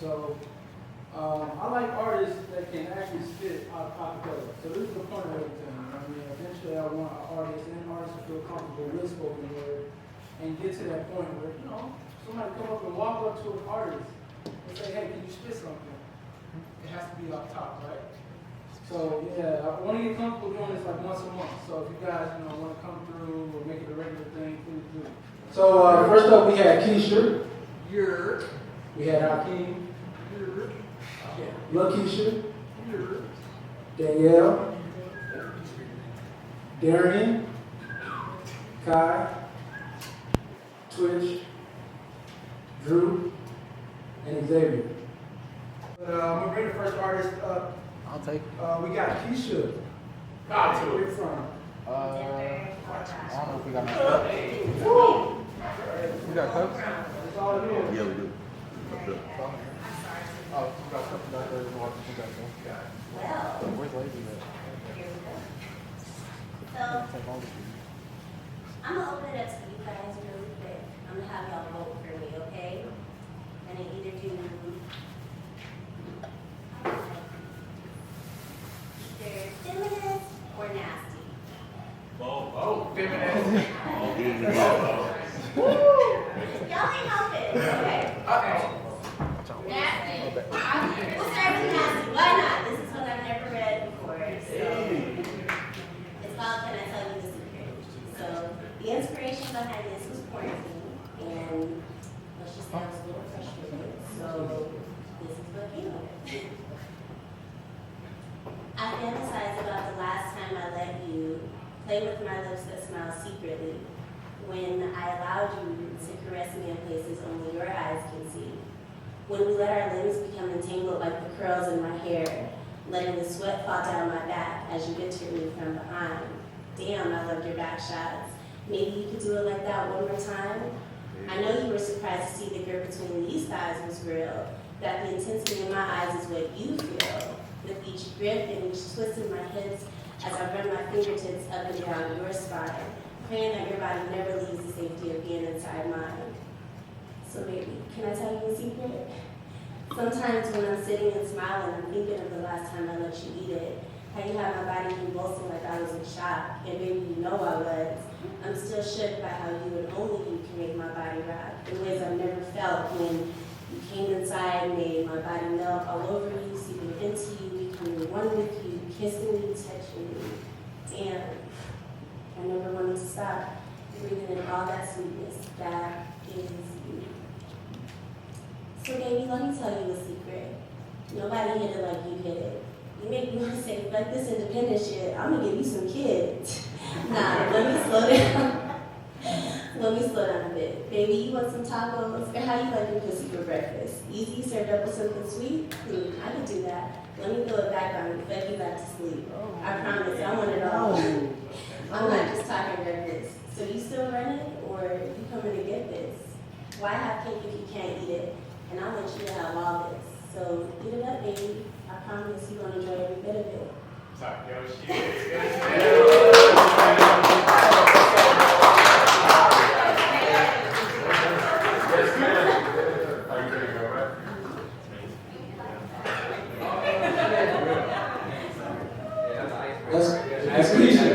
So I like artists that can actually spit acapella. So this is the point of everything. I mean, eventually I want an artist and artists to feel comfortable with spoken word and get to that point where, you know, somebody come up and walk up to an artist and say, hey, can you spit something? It has to be off top, right? So yeah, I want to get comfortable doing this like once a month. So if you guys, you know, want to come through or make it a regular thing, please do. So first up we had Keisha. We had Hakeem. Lil Keisha. Danyelle. Darian. Kai. Twitch. Drew. And Xavley. I'm gonna bring the first artist up. I'll take it. We got Keisha. Got Where you from? I don't know if we got no cups. We got cups? That's all it is. Yeah, we do. Oh, we got cups back there. We got them. Well, Where's Lady at? here we go. So, Take all of it. I'm gonna open it up to you guys really quick. I'm gonna have y'all vote for me, okay? And then either do either feminist or nasty. Oh, feminist. Y'all ain't helping, okay? Nasty. We'll start with nasty. Why not? This is one I've never read before. So it's called Can I Tell You the Secret? So the inspiration behind this was quarantine, and let's just say I was a little frustrated. So this is what came of it. I fantasize about the last time I let you play with my lips that smile secretly, when I allowed you to caress me in places only your eyes can see. When we let our limbs become entangled like the curls in my hair, letting the sweat fall down my back as you enter me from behind. Damn, I loved your back shots. Maybe you could do it like that one more time? I know you were surprised to see the grip between these thighs was real, that the intensity in my eyes is what you feel. With each grip and each twist in my hips, as I run my fingertips up and down your spine, praying that your body never leaves the safety of being inside mine. So baby, can I tell you a secret? Sometimes when I'm sitting and smiling, I'm thinking of the last time I let you eat it. How you had my body convulsing like I was in shock, and baby, you know I was. I'm still shook by how you and only you can make my body rock in ways I've never felt when you came inside and made my body melt all over you, seeping into you, becoming one with you, kissing me, touching me. Damn, I never wanted to stop breathing in all that sweetness. That is you. So baby, let me tell you a secret. Nobody hit it like you hit it. You make me want to say, fuck this independent shit, I'm gonna give you some kids. Nah, let me slow down. Let me slow down a bit. Baby, you want some tacos? Or how you like your pussy for breakfast? Easy, served up with something sweet? I can do that. Let me throw it back on you, fuck you back to sleep. I promise, I want it all. I'm not just talking breakfast. So you still running, or you coming to get this? Why have cake if you can't eat it? And I want you to have all this. So eat it up, baby. I promise you're gonna enjoy every bit of it. Talk your shit. That's Keisha.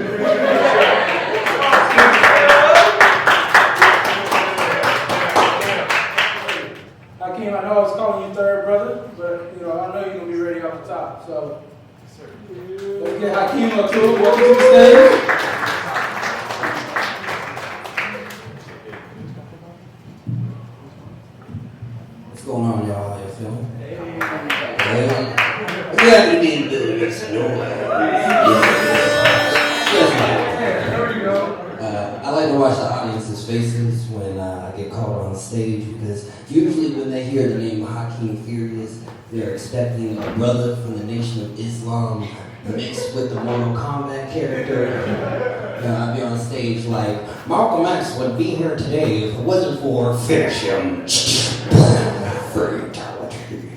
Hakeem, I know I was calling you third brother, but you know I know you're gonna be ready off the top. So let's get Hakeem up to it. Welcome to the stage. What's going on, y'all? How you feeling? Hey. I'm glad to be in the building. Yes, you know. I like to watch the audience's faces when I get called on stage, because usually when they hear the name Hakeem Furious, they're expecting a brother from the Nation of Islam mixed with the Mortal Kombat character. I'd be on stage like, Malcolm X would be here today if it wasn't for finish him. Fatality.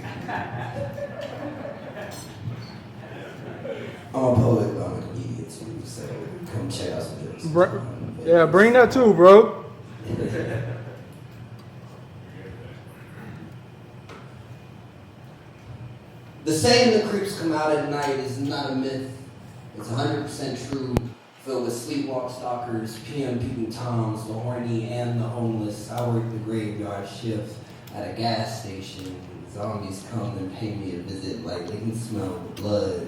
I'm a poet, but I'm a comedian too, so come check out some jokes. Yeah, bring that too, bro. The saying the creeps come out at night is not a myth. It's 100% true, filled with sleepwalk stalkers, PM peeping toms, the horny and the homeless. I work the graveyard shift at a gas station. Zombies come and pay me a visit like they can smell the blood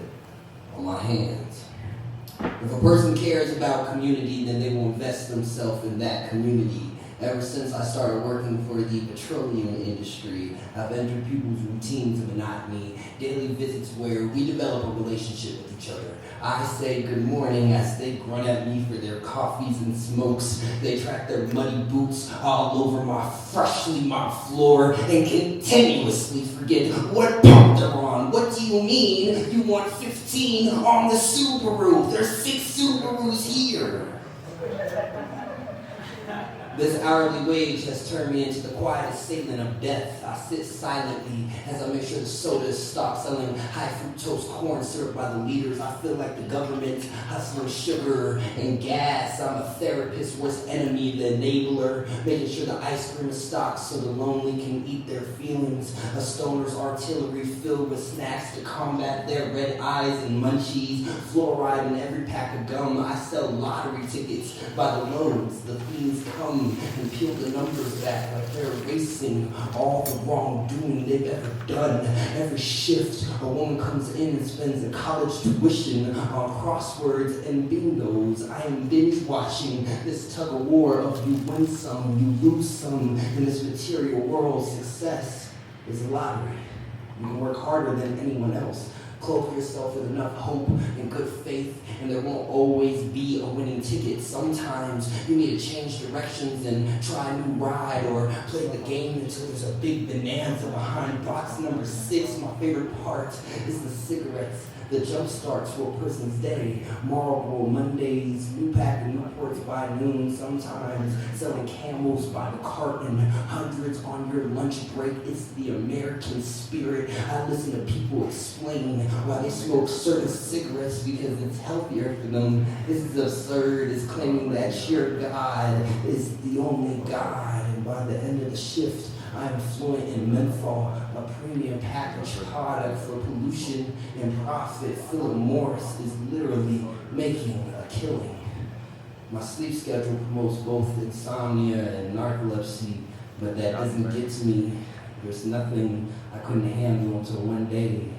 on my hands. If a person cares about community, then they will invest themselves in that community. Ever since I started working for the petroleum industry, I've entered people's routines of monotony, daily visits where we develop a relationship with each other. I say good morning as they grunt at me for their coffees and smokes. They track their muddy boots all over my freshly mopped floor and continuously forget what pump they're on. What do you mean you want 15 on the Subaru? There's 6 Subarus here. This hourly wage has turned me into the quiet assailant of death. I sit silently as I make sure the sodas stop selling high fructose corn syrup by the liters. I feel like the government hustling sugar and gas. I'm a therapist's worst enemy, the enabler, making sure the ice cream is stocked so the lonely can eat their feelings. A stoner's artillery filled with snacks to combat their red eyes and munchies. Fluoride in every pack of gum. I sell lottery tickets by the loads. The fiends come and peel the numbers back like they're erasing all the wrongdoing they've ever done. Every shift, a woman comes in and spends a college tuition on crosswords and bingos. I am binge watching this tug of war of you win some, you lose some in this material world. Success is a lottery. You can work harder than anyone else. Cloak yourself with enough hope and good faith, and there won't always be a winning ticket. Sometimes you need to change directions and try a new ride or play the game until there's a big bonanza behind box number 6. My favorite part is the cigarettes, the jump start to a person's day. Marlboro Mondays, new pack of Newports by noon, sometimes selling Camels by the carton, hundreds on your lunch break. It's the American spirit. I listen to people explain why they smoke certain cigarettes because it's healthier for them. This is absurd. It's claiming that your God is the only God, and by the end of the shift, I am fluent in menthol, a premium packaged product for pollution and profit. Philip Morris is literally making a killing. My sleep schedule promotes both insomnia and narcolepsy, but that doesn't get to me. There's nothing I couldn't handle until one day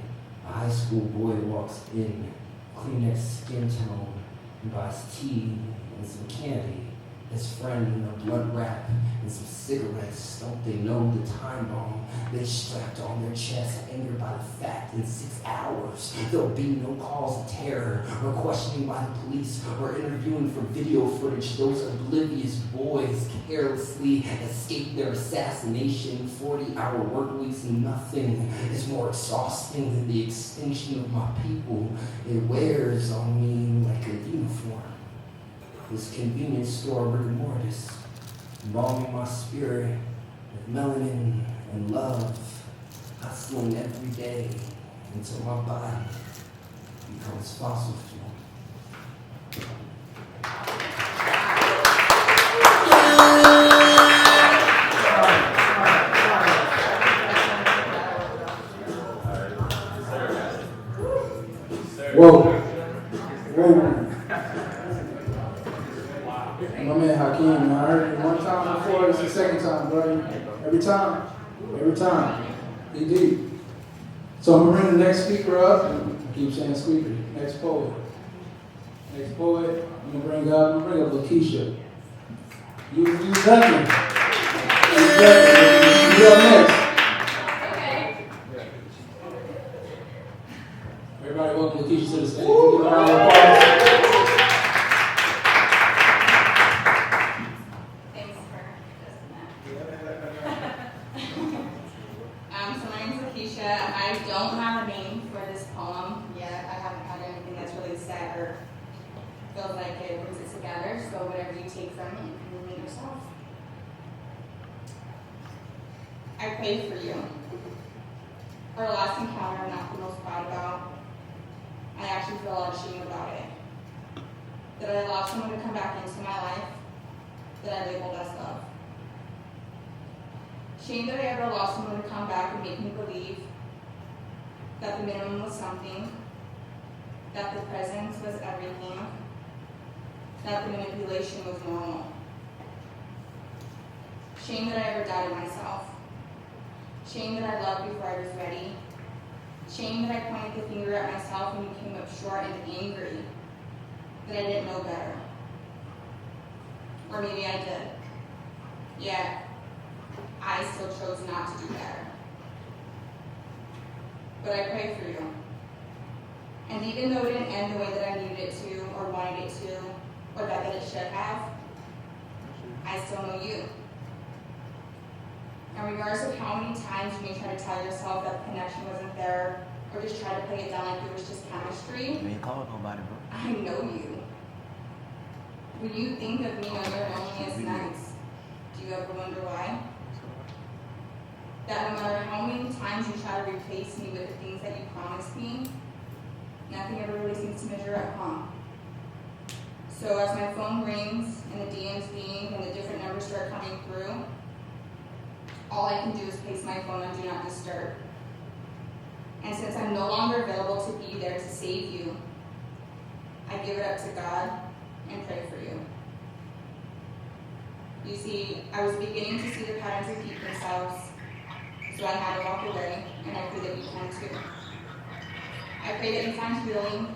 a high school boy walks in, Kleenex skin tone, and buys tea and some candy. His friend, a blunt wrap, and some cigarettes. Don't they know the time bomb they strapped on their chest, angered by the fact in 6 hours there'll be no cause of terror or questioning by the police or interviewing for video footage. Those oblivious boys carelessly escape their assassination. 40-hour work weeks, and nothing is more exhausting than the extinction of my people. It wears on me like a uniform. This convenience store rigor mortis, embalming my spirit with melanin and love, hustling every day until my body becomes fossil fuel. Whoa. Whoa. My man Hakeem, man, I heard it one time before, this is the second time, bro. Every time. He did. So I'm gonna bring the next speaker up. I keep saying speaker. Next poet. I'm gonna bring up Keisha. You ducking. You up next. Everybody welcome Keisha to the stage. Give a round of applause. So my name is Keisha. I don't have a name for this poem yet. I haven't had anything that's really set or feels like it brings it together. So whatever you take from it, you can make yourself. I prayed for you. Our last encounter I'm not the most proud about. I actually feel a lot of shame about it. That I allowed someone to come back into my life that I labeled as love. Shame that I ever allowed someone to come back and make me believe that the minimum was something, that the presence was everything, that the manipulation was normal. Shame that I ever doubted myself. Shame that I loved before I was ready. Shame that I pointed the finger at myself and became up short and angry that I didn't know better. Or maybe I did. Yet, I still chose not to do better. But I pray for you. And even though it didn't end the way that I needed it to, or wanted it to, or that it should have, I still know you. And regardless of how many times you may try to tell yourself that the connection wasn't there, or just try to play it down like it was just chemistry, You ain't called nobody, bro. I know you. When you think of me on your loneliest nights, do you ever wonder why? That no matter how many times you try to replace me with the things that you promised me, nothing ever really seems to measure up, huh? So as my phone rings and the DMs being and the different numbers start coming through, all I can do is place my phone on Do Not Disturb. And since I'm no longer available to be there to save you, I give it up to God and pray for you. You see, I was beginning to see the patterns repeat themselves, so I had to walk away, and I pray that you can too. I pray that you find healing,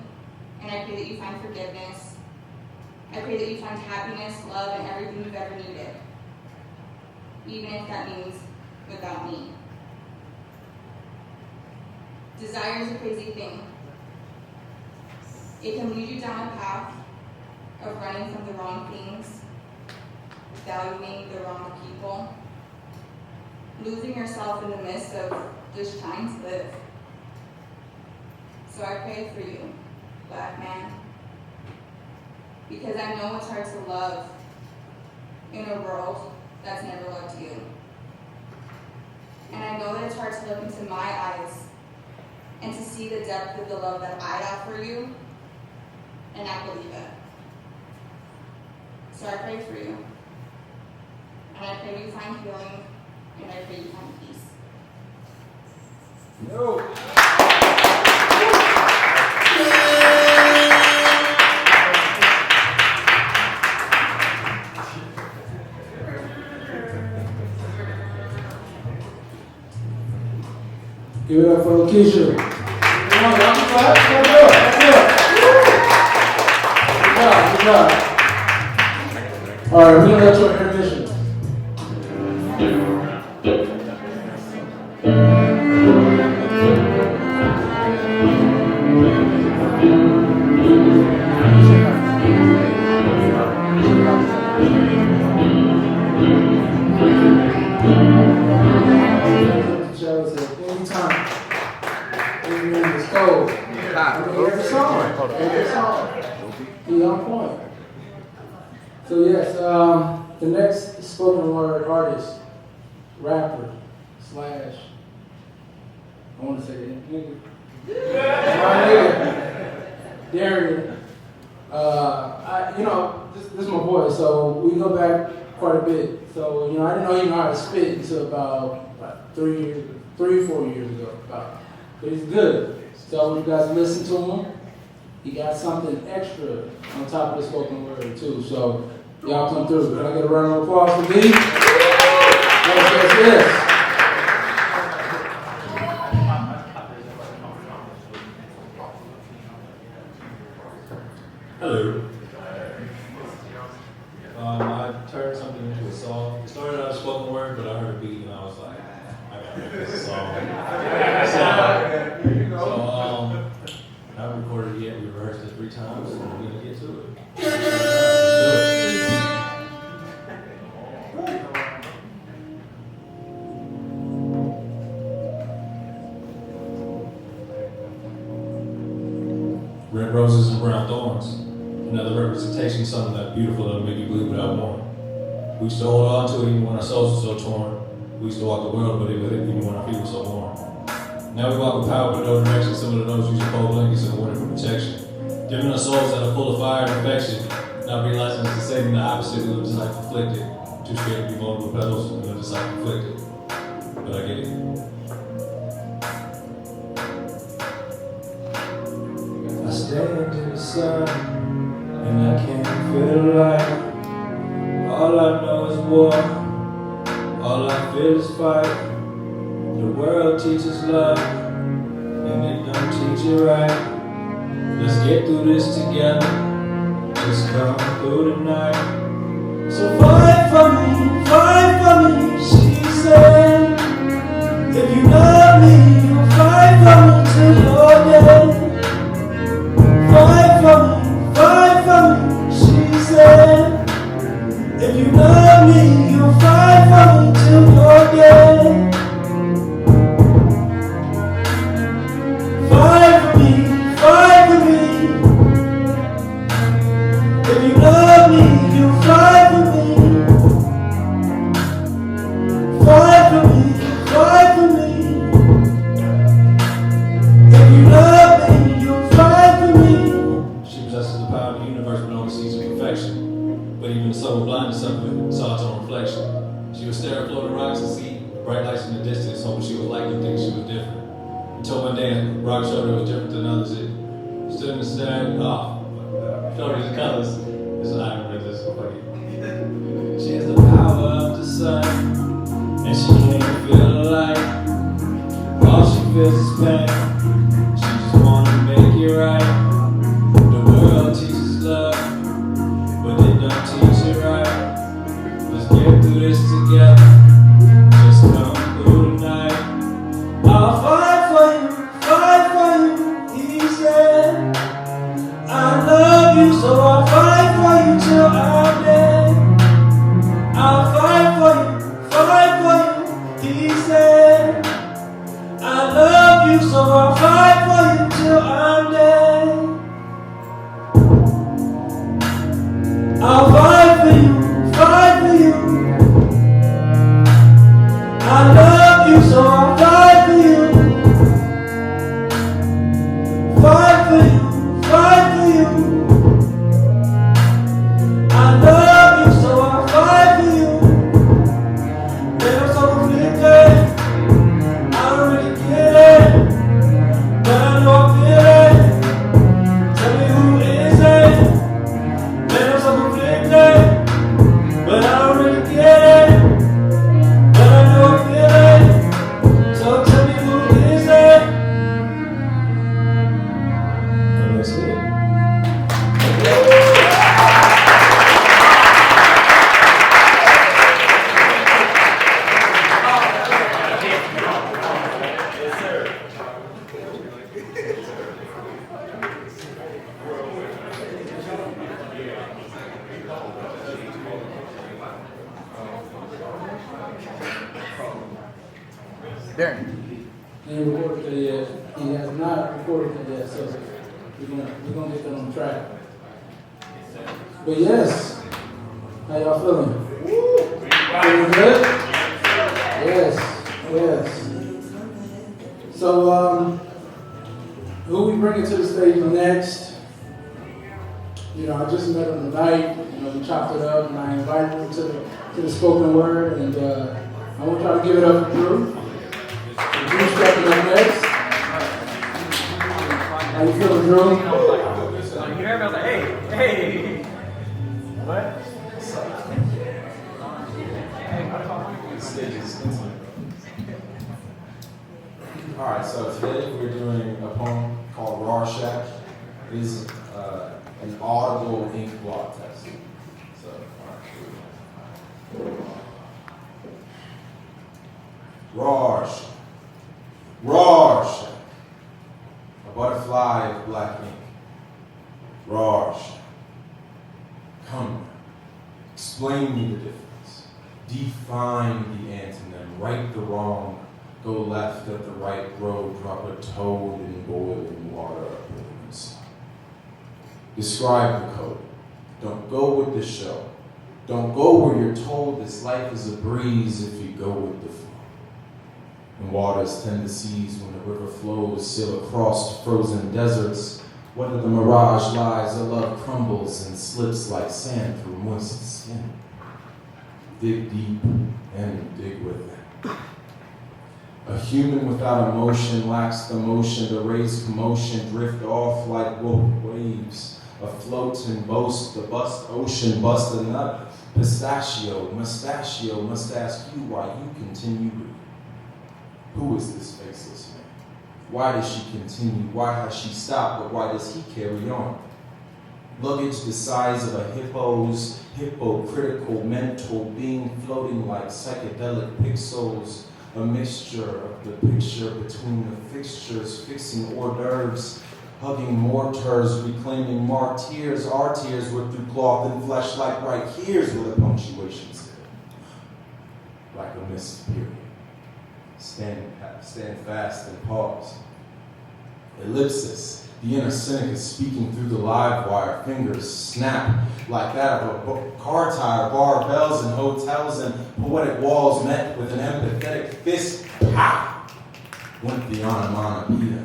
and I pray that you find forgiveness. I pray that you find happiness, love, and everything you've ever needed, even if that means without me. Desire is a crazy thing. It can lead you down a path of running from the wrong things, valuing the wrong people, losing yourself in the midst of just trying to live. So I pray for you, Black man, because I know it's hard to love in a world that's never loved you. And I know that it's hard to look into my eyes and to see the depth of the love that I offer you and not believe it. So I pray for you. And I pray you find healing, and I pray you find peace. Give it up for Keisha. Come on, y'all. Good job. All right, we're gonna let you intermission. Anytime. It's cold. Every song. Be on point. So yes, the next spoken word artist, rapper, / I want to say that nigga. My nigga, Darian. This is my boy, so we go back quite a bit. So, I didn't know he knew how to spit until about 3 or 4 years ago. But he's good. So you guys listen to him. He got something extra on top of the spoken word too. So y'all come through. Can I get a round of applause for me? Yes. Hello. I turned something into a song. It started out as spoken word, but I heard a beat and I was like, I gotta make this a song. So I haven't recorded it yet. We rehearsed it 3 times, and we're gonna get to it. Red roses and brown thorns. Another representation of something that beautiful that'll make you bleed without warning. We used to hold on to it even when our souls were so torn. We used to walk the world with it even when our feet were so warm. Now we walk with power but no direction, similar to those using cold blankets in the winter for protection. Giving us souls that are full of fire and affection, not realizing it's the same the opposite, we live just like conflicted. Too scared to be vulnerable petals, we live just like conflicted. But I get it. sun, and I can't feel the light. All I know is war, all I feel is fight. The world teaches love, and it don't teach it right. Let's get through this together, just come through tonight. So fight for me, she said. If you love me, you'll fight for me till you're dead. Fight for me, she said. If you love me, you'll fight for me till you're dead. Fight for me. If you love me, you'll fight for me. Fight for me. If you love me, you'll fight for me. She possesses the power of the universe but only sees perfection. But even the soul blindness of it saw its own reflection. She would stare at floating rocks and see bright lights in the distance, hoping she would like and think she was different. Until one day a rock showed her it was different than others. It stood in the sand, showed her the colors. This is I remember this funny. She has the power of the sun, and she can't feel the light. All she feels is pain. She just wanna make it right. The world teaches love, but it don't teach it right. Let's get through this together. Just come through tonight. I'll fight for you, he said. I love you, so I'll fight for you till I'm dead. I'll fight for you, he said. I love you, so I'll fight for you till I'm dead. I'll fight for you. I love you, so I'll fight for you. Fight for you. I love you, so I'll fight for you. There's so conflicted, I don't really get it, but I know I feel it. Tell me who is it? Man, I'm so conflicted, but I don't really get it, but I know I feel it. So tell me who is it? And that's it. Darren. He ain't recorded it yet. He has not recorded it yet, so we're gonna get that on track. But yes, how y'all feeling? Feeling good? Yes. So who we bringing to the stage next? I just met him tonight. We chopped it up, and I invited him to the spoken word, and I want y'all to give it up for Drew. Drew's stepping up next. How you feeling, Drew? You heard me? I was like, hey. What? Alright, so today we're doing a poem called Rorschach. It is an audible ink blot test. So, alright. Rorschach. A butterfly of black ink. Rorschach. Come, explain me the difference. Define the antonym. Right the wrong. Go left at the right road. Drop a toad in boiling water. Describe the code. Don't go with the show. Don't go where you're told this life is a breeze if you go with the flow. And waters tend to seize when the river flows, sail across frozen deserts. Whether the mirage lies or love crumbles and slips like sand through moist skin. Dig deep and dig within. A human without emotion lacks the motion to raise commotion, drift off like waves. afloat and boast, the bust ocean, bust a nut, pistachio, mustachio, must ask you why you continue reading. Who is this faceless man? Why does she continue? Why has she stopped? But why does he carry on? Luggage the size of a hippo's hypocritical mental being floating like psychedelic pixels, a mixture of the picture between the fixtures, fixing hors d'oeuvres, hugging mortars, reclaiming martyrs. Our tears were through cloth and flesh like right here's where the punctuation said. Like a missed period. Stand fast and pause. Ellipsis. The inner cynic is speaking through the live wire. Fingers snap like that of a car tire. Barbells and hotels and poetic walls met with an empathetic fist. Pow! Went the onomatopoeia.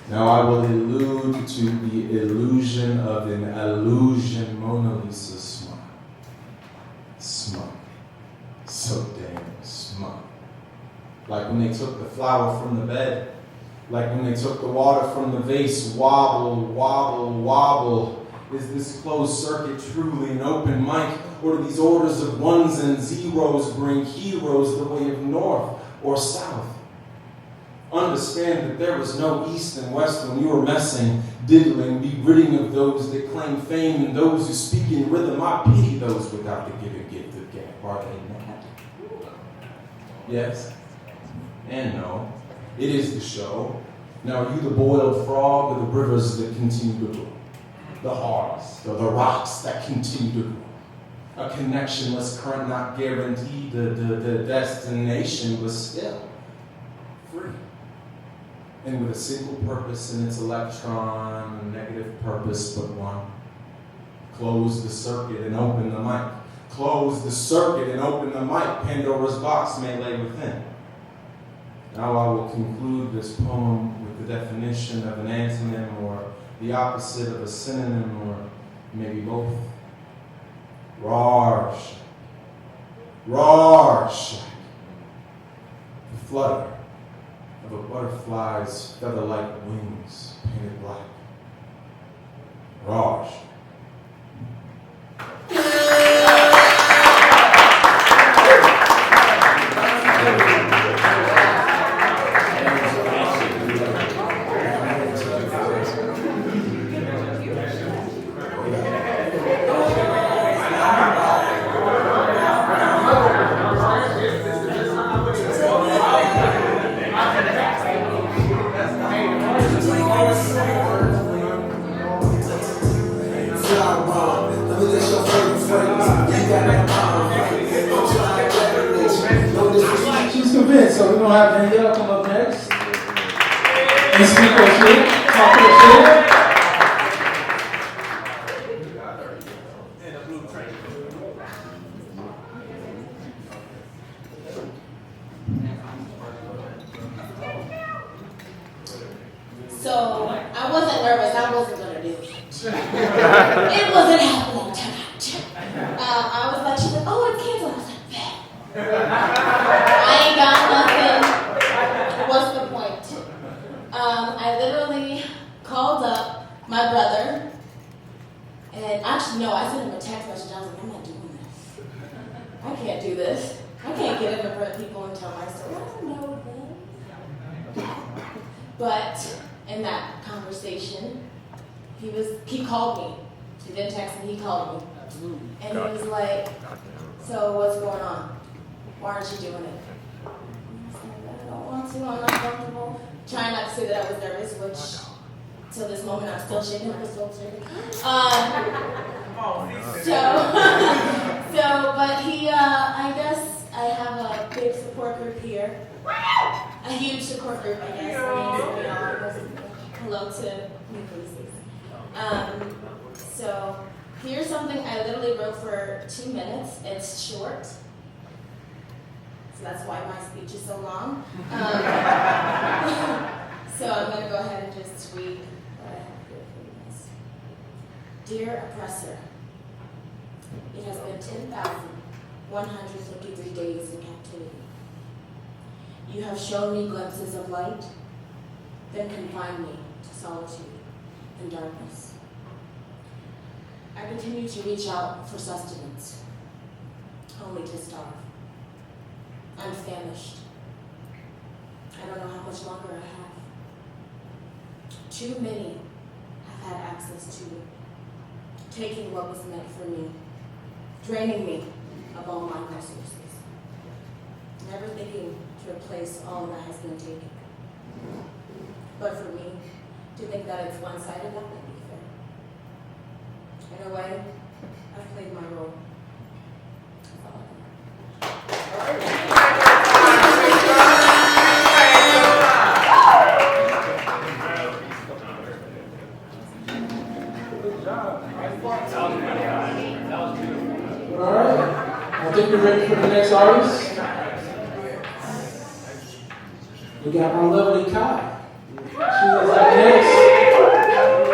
Now I will allude to the illusion of an illusion. Mona Lisa smile. Smug. So damn smug. Like when they took the flower from the bed. Like when they took the water from the vase. Wobble, wobble, wobble. Is this closed circuit truly an open mic? Or do these orders of ones and zeros bring heroes the way of north or south? Understand that there was no east and west when you were messing, diddling, be ridding of those that claim fame and those who speak in rhythm. I pity those without the given gift of gap. Are they mad? Yes and no. It is the show. Now are you the boiled frog or the rivers that continue to grow? The hearts or the rocks that continue to grow? A connectionless current not guaranteed the destination, but still free. And with a single purpose in its electron, a negative purpose but one. Close the circuit and open the mic. Close the circuit and open the mic. Pandora's box may lay within. Now I will conclude this poem with the definition of an antonym or the opposite of a synonym or maybe both. Rarsh. Rarsh. The flutter of a butterfly's feather-like wings painted black. Rarsh. She's convinced, so we're going to have Danyelle come up next and speak her shit, talk her shit. So, I wasn't nervous, I wasn't going to do it. It wasn't happening tonight. I was like, she's like, oh, it's canceled. I was like, I ain't got nothing. What's the point? I literally called up my brother, and actually, no, I sent him a text message. I was like, I'm not doing this. I can't do this. I can't get up in front of people and tell my story. I don't know them. But in that conversation, he called me. He didn't text me, he called me. And he was like, so what's going on? Why aren't you doing it? I don't want to, I'm not comfortable. Trying not to say that I was nervous, which till this moment I'm still shaking, I'm still shaking. But he, I guess I have a big support group here. A huge support group, I guess. Hello to new faces. So here's something I literally wrote for 2 minutes. It's short. So that's why my speech is so long. So I'm going to go ahead and just read what I have here for you guys. Dear oppressor, it has been 10,153 days in captivity. You have shown me glimpses of light, then confined me to solitude and darkness. I continue to reach out for sustenance, only to starve. I'm famished. I don't know how much longer I have. Too many have had access to it, taking what was meant for me, draining me of all my resources, never thinking to replace all that has been taken. But for me, to think that it's one-sided, that wouldn't be fair. In a way, I've played my role. That's all I know. All right. I think we're ready for the next artist. We got my lovely Kai. She is up next.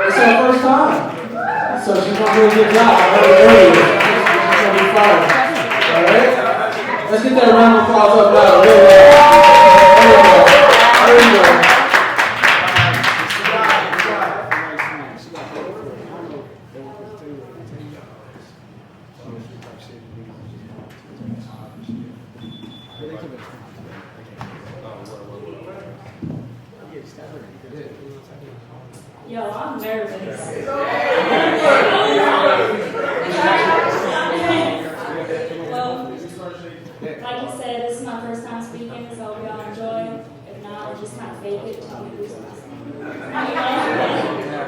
It's her first time. So she's going to do a good job. I heard it earlier. She's going to be fire. All right? Let's get that round of applause up loud. There we go. There we go. Yo, I'm nervous. Well, like you said, this is my first time speaking, so hope y'all enjoy. If not, I'll just kind of fake it. Tell me who's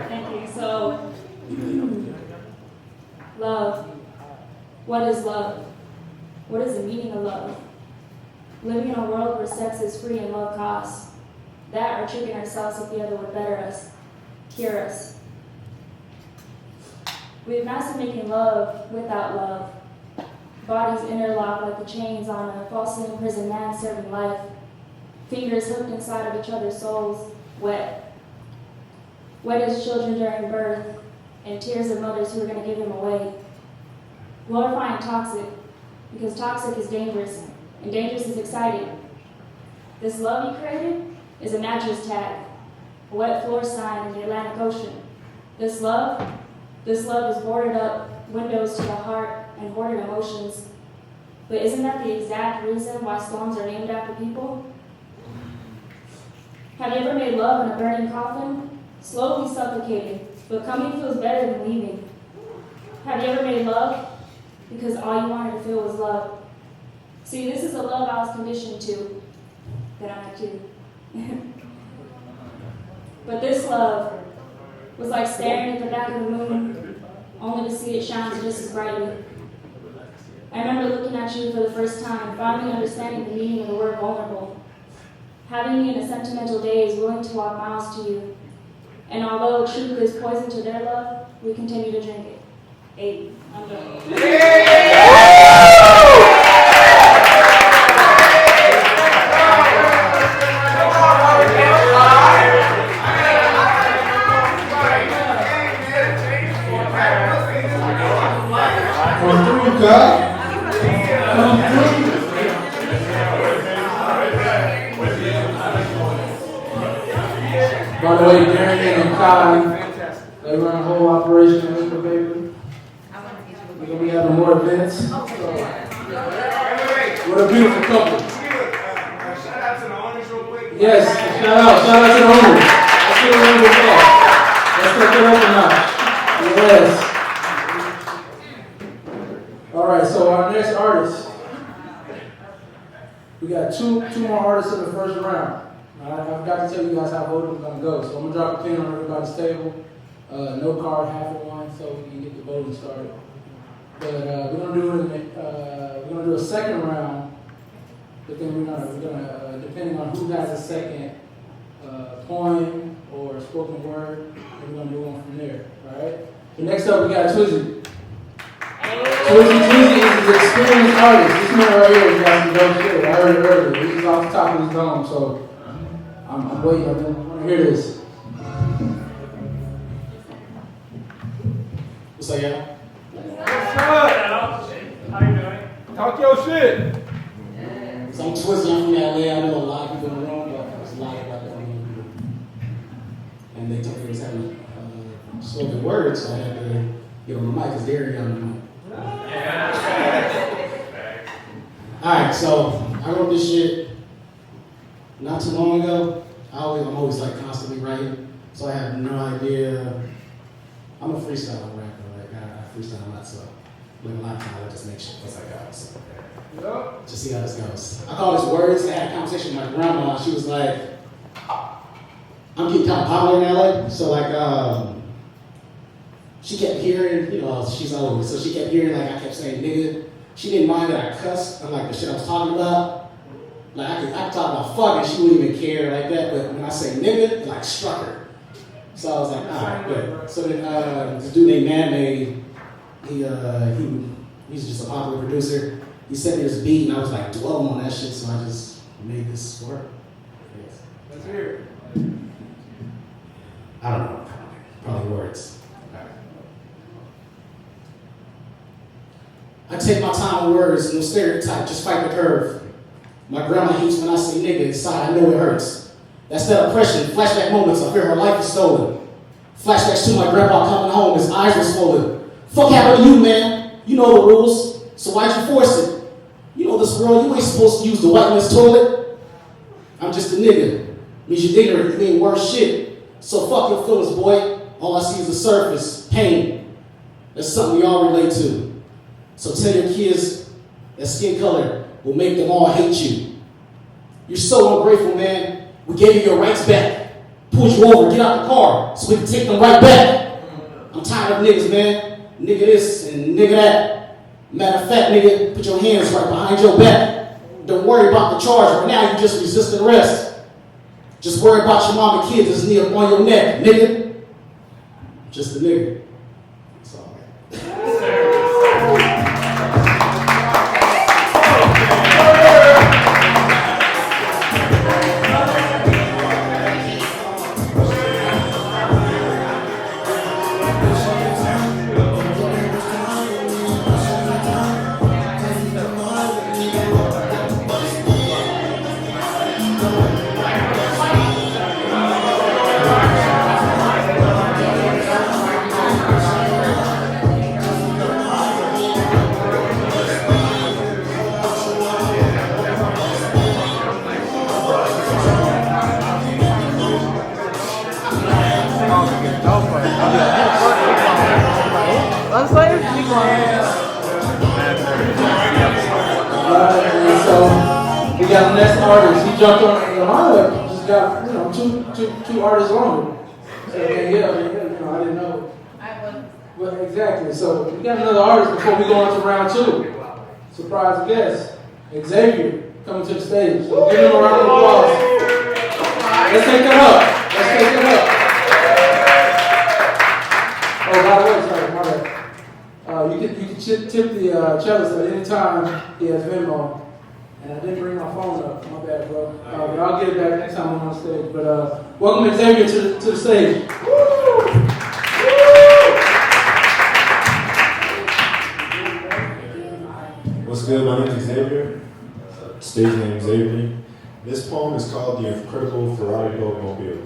Thank you. So, love. What is love? What is the meaning of love? Living in a world where sex is free and love costs. That or tricking ourselves if the other would better us, cure us. We have mastered making love without love. Bodies interlocked like the chains on a falsely imprisoned man serving life. Fingers hooked inside of each other's souls, wet. Wet as children during birth, and tears of mothers who are going to give them away. Glorifying toxic, because toxic is dangerous, and dangerous is exciting. This love you created is a mattress tag, a wet floor sign in the Atlantic Ocean. This love is boarded up, windows to the heart, and hoarded emotions. But isn't that the exact reason why storms are named after people? Have you ever made love in a burning coffin? Slowly suffocating, but coming feels better than leaving. Have you ever made love because all you wanted to feel was love? See, this is a love I was conditioned to, that I had to. But this love was like staring at the back of the moon, only to see it shine just as brightly. I remember looking at you for the first time, finally understanding the meaning of the word vulnerable. Having me in a sentimental daze, willing to walk miles to you. And although truth is poison to their love, we continue to drink it. 8. I'm done. By the way, Darian and Kai, they run the whole operation in Mr. Baby. We're going to be having more events. So, what a beautiful couple. Shout out to the owners real quick. Yes, shout out to the owners. Let's get a round of applause. Let's take it up a notch. Yes. All right, so our next artist, we got two more artists in the first round. I've got to tell you guys how voting is going to go. So I'm going to drop a pin on everybody's table. No card, half of one, so we can get the voting started. But we're going to do a second round. But then we're gonna depending on who has a second poem or spoken word, we're going to do one from there. All right. So next up, we got Twizzy. Twizzy is an experienced artist. This man right here got some dope shit. I heard it earlier. He's off the top of his dome, so. I'm waiting. I want to hear this. What's up, y'all? What's up? How you doing? Talk your shit. So I'm Twizzy. I'm from LA. I know a lot of people in the room, but there's a lot of black people. And they told me I was having spoken words, so I had to Get on the mic, because Derek got on the mic. Alright, so I wrote this shit not too long ago. I'm always like constantly writing, so I have no idea. I'm a freestyle rapper, like I freestyle a lot, so like a lot of times I just make shit as I go. So just see how this goes. I call this words. I had a conversation with my grandma. She was like, I'm getting kind of popular in LA, so like she kept hearing, you know, she's old, so she kept hearing like I kept saying nigga. She didn't mind that I cussed on like the shit I was talking about. Like I could talk about fucking, she wouldn't even care like that. But when I say nigga, it like struck her. So I was like, all right, good. So then this dude named Man-Made, he's just a popular producer. He sent me this beat and I was like dwelling on that shit, so I just made this work. Yes. Let's hear it. I don't know, probably words. I take my time with words, no stereotype, just fight the curve. My grandma hates when I say nigga, inside I know it hurts. That's that oppression, flashback moments, I fear her life is stolen. Flashbacks to my grandpa coming home, his eyes were swollen. Fuck happened to you, man? You know the rules, so why'd you force it? You know this world, you ain't supposed to use the white man's toilet. I'm just a nigga, means you're ignorant, you ain't worth shit. So fuck your feelings, boy. All I see is the surface, pain. That's something we all relate to. So tell your kids that skin color will make them all hate you. You're so ungrateful, man. We gave you your rights back. Pulled you over, get out the car, so we can take them right back. I'm tired of niggas, man. Nigga this and nigga that. Matter of fact, nigga, put your hands right behind your back. Don't worry about the charge, right now you just resist arrest. Just worry about your mom and kids that's knee up on your neck, nigga. Just a nigga. That's all, man. We got the next artist. He jumped on the lineup. Just got, you know, two artists longer. So Danyelle, I didn't know. Well, exactly. So we got another artist before we go on to round two. Surprise guest, Xavley, coming to the stage. So give him a round of applause. Let's take that up. Oh, by the way, sorry, my bad. You can tip the cellist at any time he has Venmo. And I didn't bring my phone up. My bad, bro. But I'll get it back next time I'm on stage. But welcome Xavley to the stage. What's good? My name is Xavier. Stage name Xavley. This poem is called The Incredible Ferrari Boatmobile.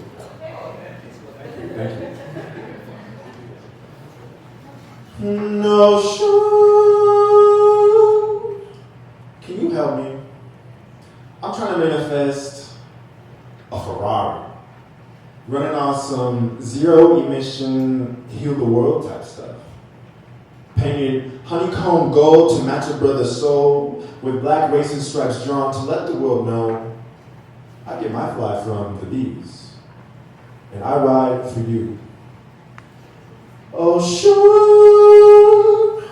Thank you. No show. Can you help me? I'm trying to manifest a Ferrari. Running on some zero emission, heal the world type stuff. Painted honeycomb gold to match a brother's soul with black racing stripes drawn to let the world know I get my fly from the bees. And I ride for you. Oh, sure.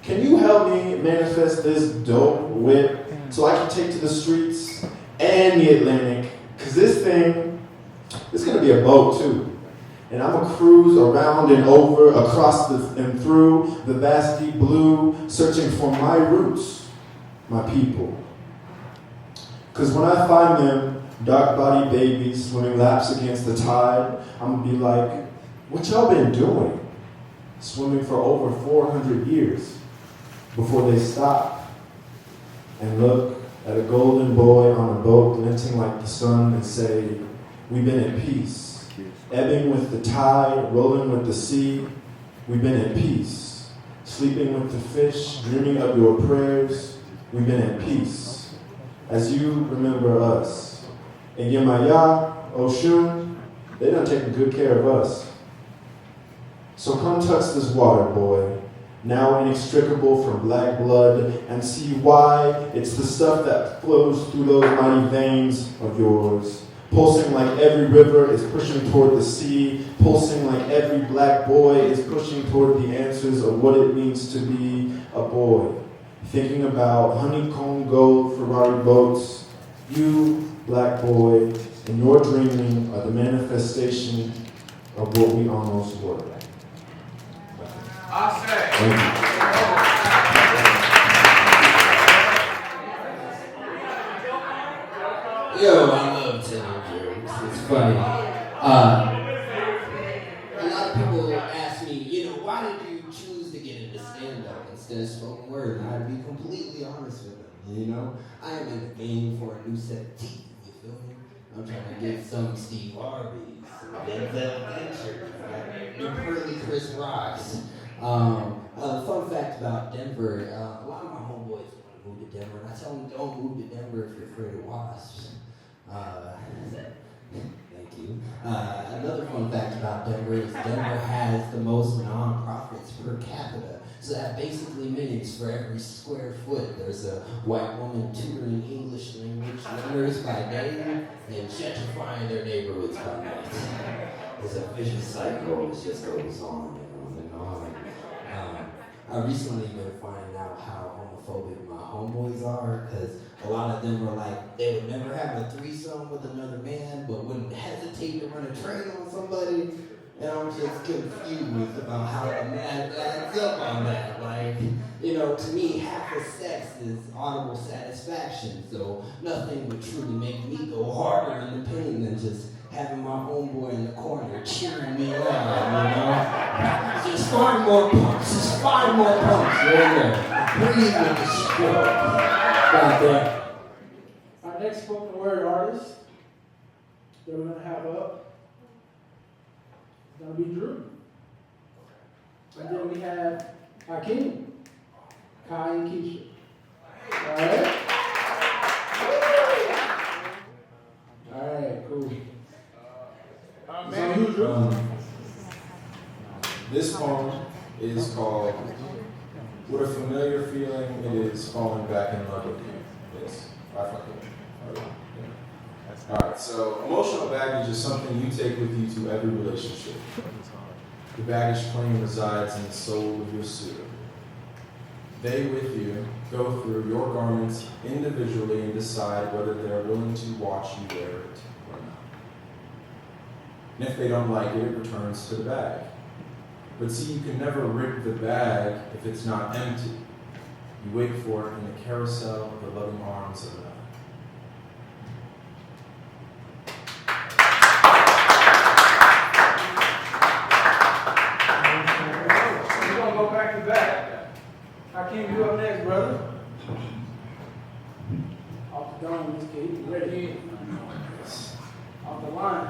Can you help me manifest this dope whip so I can take to the streets and the Atlantic? Because this thing, it's going to be a boat too. And I'm going to cruise around and over, across and through the vast deep blue, searching for my roots, my people. Because when I find them, dark-bodied babies swimming laps against the tide, I'm going to be like, what y'all been doing? Swimming for over 400 years before they stop and look at a golden boy on a boat glinting like the sun and say, we've been at peace, ebbing with the tide, rolling with the sea, We've been at peace, sleeping with the fish, dreaming of your prayers. We've been at peace, as you remember us. And Yemaya, Oshun, they done taken good care of us. So come touch this water, boy, now inextricable from black blood, and see why it's the stuff that flows through those mighty veins of yours. Pulsing like every river is pushing toward the sea, pulsing like every black boy is pushing toward the answers of what it means to be a boy. Thinking about honeycomb gold Ferrari boats, you, black boy, and your dreaming are the manifestation of what we almost were. Yo, I love telling jokes. It's funny. A lot of people ask me, why did you choose to get into stand-up instead of spoken word? And I'd be completely honest with them, I am in the game for a new set of teeth, you feel me? I'm trying to get some Steve Harveys, some Denzel Dentures, new Pearly Chris Rocks. Fun fact about Denver, a lot of my homeboys want to move to Denver, and I tell them don't move to Denver if you're afraid of wasps. Thank you. Another fun fact about Denver is Denver has the most nonprofits per capita. So that basically means for every square foot, there's a white woman tutoring English language learners by day and gentrifying their neighborhoods by night. It's a vicious cycle. It just goes on and on and on. I recently been finding out how homophobic my homeboys are, because a lot of them were like, they would never have a threesome with another man, but wouldn't hesitate to run a train on somebody. And I'm just confused about how the math adds up on that. Like, to me, half of sex is audible satisfaction, so nothing would truly make me go harder in the pain than just having my homeboy in the corner cheering me on, Just 5 more pumps, just 5 more pumps, Breathe with the stroke. God damn. Our next spoken word artist that we're going to have up is going to be Drew. And then we have Hakeem, Kai, and Keisha. All right? All right, cool. This poem is called What a Familiar Feeling It Is Falling Back in Love with You. Yes. Alright, so emotional baggage is something you take with you to every relationship. The baggage claim resides in the soul of your suitor. They with you go through your garments individually and decide whether they're willing to watch you wear it or not. And if they don't like it, it returns to the bag. But see, you can never rip the bag if it's not empty. You wait for it in the carousel of the loving arms of another. We're going to go back to back. Hakeem, you up next, brother. Off the dome, this kid. You ready? Off the line.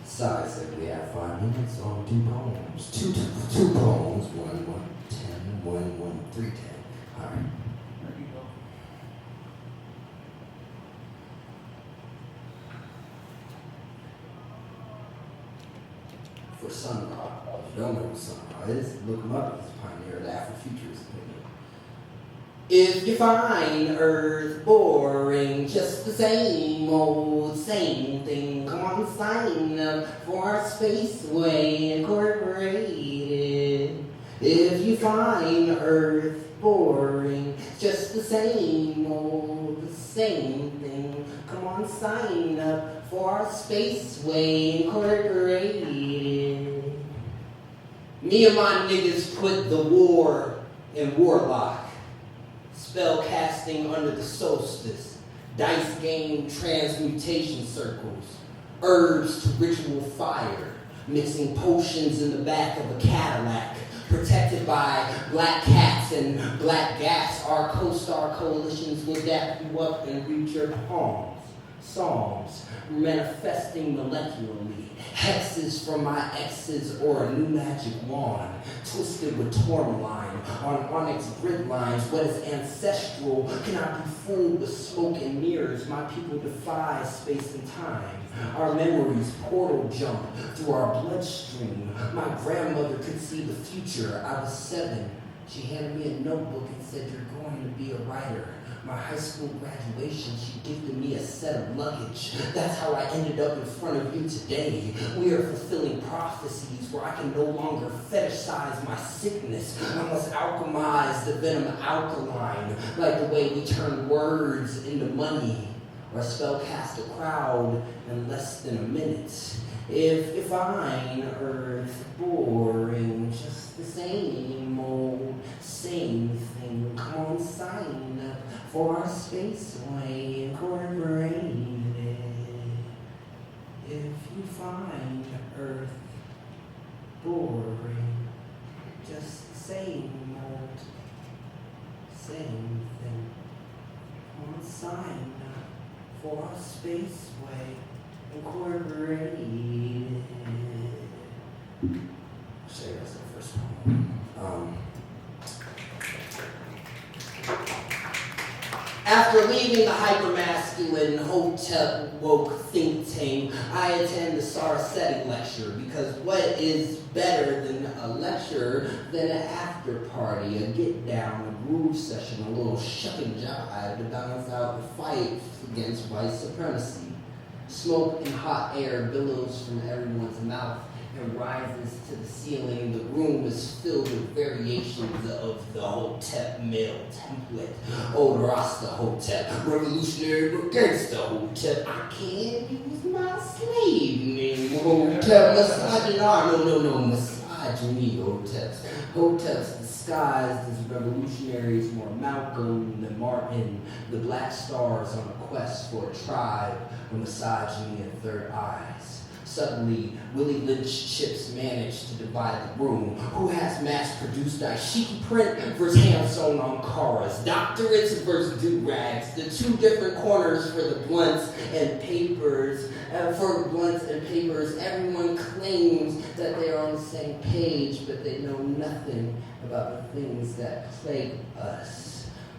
Sorry, said we have 5 minutes on 2 poems. Two poems. 1, 1, 10, 1, 1, 3, 10. All right. For Sun Ra, if you don't know who Sun Ra is, look him up. He's a pioneer of the Afrofuturist movement. If you find Earth boring, just the same old same thing, come on, sign up for our Spaceway Incorporated. If you find Earth boring, just the same old same thing, come on, sign up for our Spaceway Incorporated. Me and my niggas put the war in warlock. Spell casting under the solstice, dice game transmutation circles, herbs to ritual fire, mixing potions in the back of a Cadillac, protected by black cats and black black gas, our co-star coalitions will dap you up and read your palms. Psalms, manifesting molecularly, hexes from my exes or a new magic wand, twisted with tourmaline, on onyx grid lines, what is ancestral cannot be fooled with smoke and mirrors. My people defy space and time. Our memories portal jump through our bloodstream. My grandmother could see the future. I was 7. She handed me a notebook and said, "You're going to be a writer." My high school graduation, she gifted me a set of luggage. That's how I ended up in front of you today. We are fulfilling prophecies where I can no longer fetishize my sickness. I must alchemize the venom alkaline, like the way we turn words into money, or spellcast a crowd in less than a minute. If fine, earth, boring, just the same old, same thing. Come on, sign up for our Spaceway Incorporated. If you find Earth boring, just the same old, same thing. Come on, sign up for our Spaceway Incorporated. Say that's the first one. After leaving the hypermasculine Hotep woke think tank, I attend the Saraseti lecture because what is better than a lecture than an after party, a get down, a groove session, a little shuck and jive to balance out the fight against white supremacy. Smoke and hot air billows from everyone's mouth and rises to the ceiling. The room is filled with variations of the Hotep male template. Old Rasta Hotep, revolutionary but gangsta Hotep. I can't use my slave name. Hotep, misogyny Hoteps. Hoteps disguised as revolutionaries, more Malcolm than Martin. The Black Stars on a quest for a tribe of misogyny and third eyes. Suddenly, Willie Lynch chips manage to divide the room. Who has mass-produced dashiki print versus hand-sewn Ankaras? Doctorates versus do-rags. The two different corners for the blunts and papers. Everyone claims that they are on the same page, but they know nothing about the things that plague us.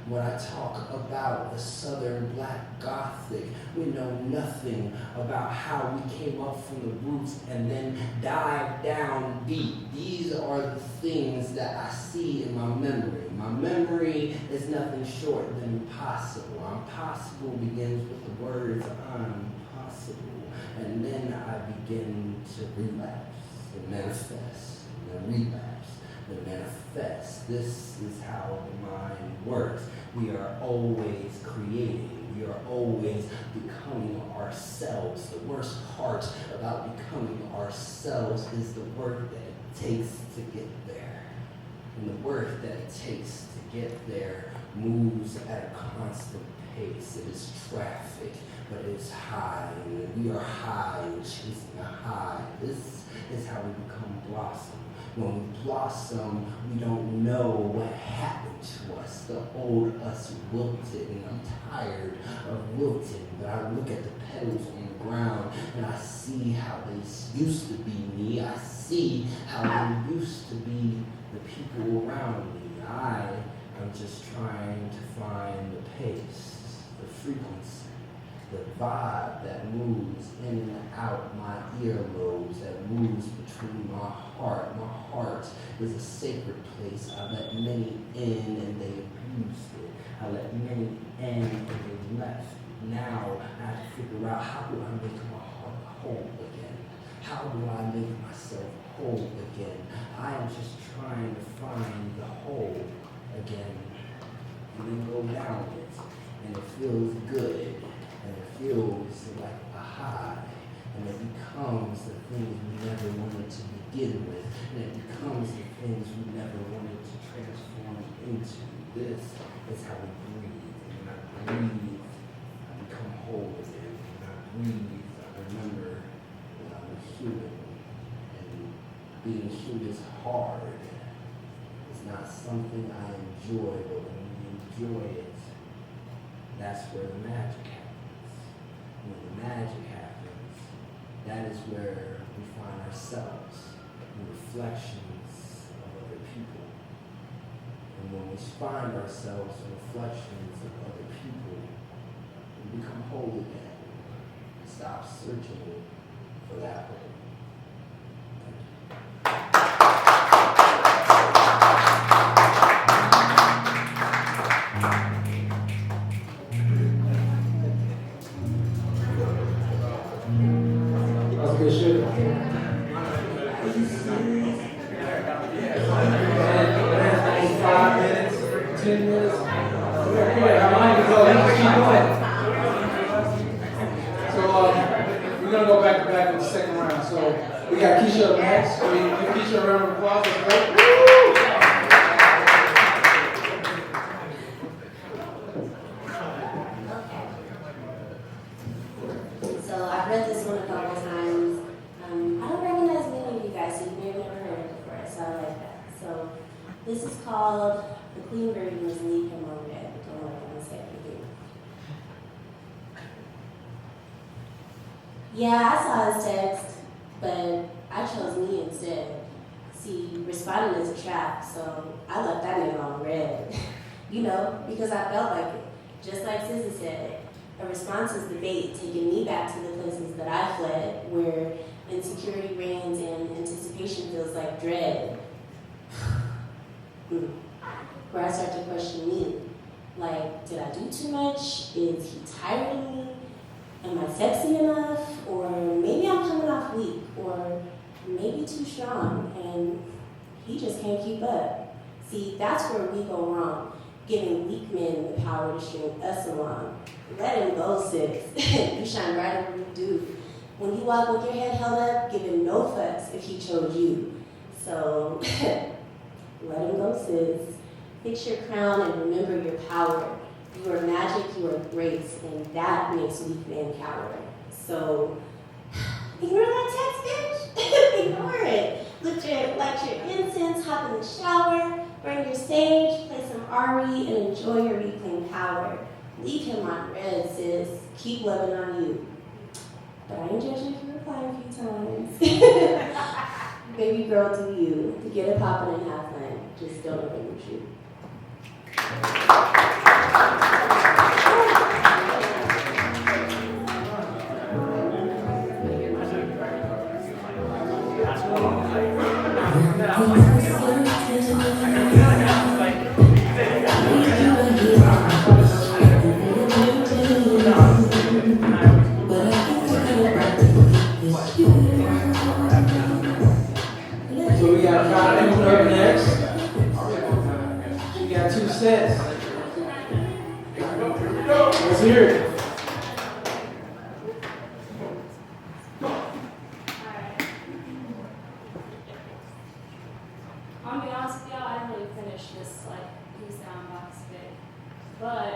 When I talk about the Southern Black Gothic, we know nothing about how we came up from the roots and then dive down deep. These are the things that I see in my memory. My memory is nothing short than impossible. Impossible begins with the words I'm possible. And then I begin to relapse and manifest and then relapse and manifest. This is how the mind works. We are always creating. We are always becoming ourselves. The worst part about becoming ourselves is the work that it takes to get there. And the work that it takes to get there moves at a constant pace. It is traffic, but it is high. And we are high, chasing a high. This is how we become blossom. When we blossom, we don't know what happened to us. The old us wilted, and I'm tired of wilting. But I look at the petals on the ground, and I see how they used to be me. I see how they used to be the people around me. I am just trying to find the pace, the frequency, the vibe that moves in and out my earlobes, that moves between my heart. My heart is a sacred place. I let many in and they abused it. I let many in and they left. Now I have to figure out, how do I make my heart whole again? How do I make myself whole again? I am just trying to find the whole again and then go down it. And it feels good. And it feels like a high, and it becomes the things we never wanted to begin with, and it becomes the things we never wanted to transform into. This is how we breathe, and when I breathe, I become whole again. When I breathe, I remember that I'm a human, and being human is hard. It's not something I enjoy, but when we enjoy it, that's where the magic happens. When the magic happens, that is where we find ourselves in reflections of other people. And when we find ourselves in reflections of other people, we become whole again. We stop searching for that whole. That's good shit. And 5 minutes, 10 minutes. Okay, how long to go? Let's keep going. So we're gonna go back to back with the second round. So we got Keisha up next. So we give Keisha a round of applause. That's great. So I've read this one a couple times. I don't recognize many of you guys, so you may have never heard it before, so I like that. So this is called, the clean version is Leave Him on Red. Don't let him say anything. Yeah, I saw his text, but I chose me instead. See, responding is a trap, so I left that nigga on red. You know, because I felt like it. Just like Sissy said, a response is the bait, taking me back to the places that I fled, where insecurity reigns and anticipation feels like dread. Where I start to question me. Like, did I do too much? Is he tired of me? Am I sexy enough? Or maybe I'm coming off weak, or maybe too strong, and he just can't keep up. See, that's where we go wrong, giving weak men the power to string us along. Let him go, sis. You shine brighter when you do. When you walk with your head held up, giving no fucks if he chose you. So, let him go, sis. Fix your crown and remember your power. You are magic, you are grace, and that makes weak men cower. So, ignore that text, bitch. Ignore it. Light your incense, hop in the shower, burn your sage, play some Ari, and enjoy your reclaimed power. Leave him on red, sis. Keep loving on you. But I ain't judging if you reply a few times. Baby girl, do you. Get it poppin' and have fun. Just don't let him shoot. So we got Kyle up next. We got 2 sets. Let's hear it. I'm gonna be honest with y'all, I didn't really finish this piece down box bit. But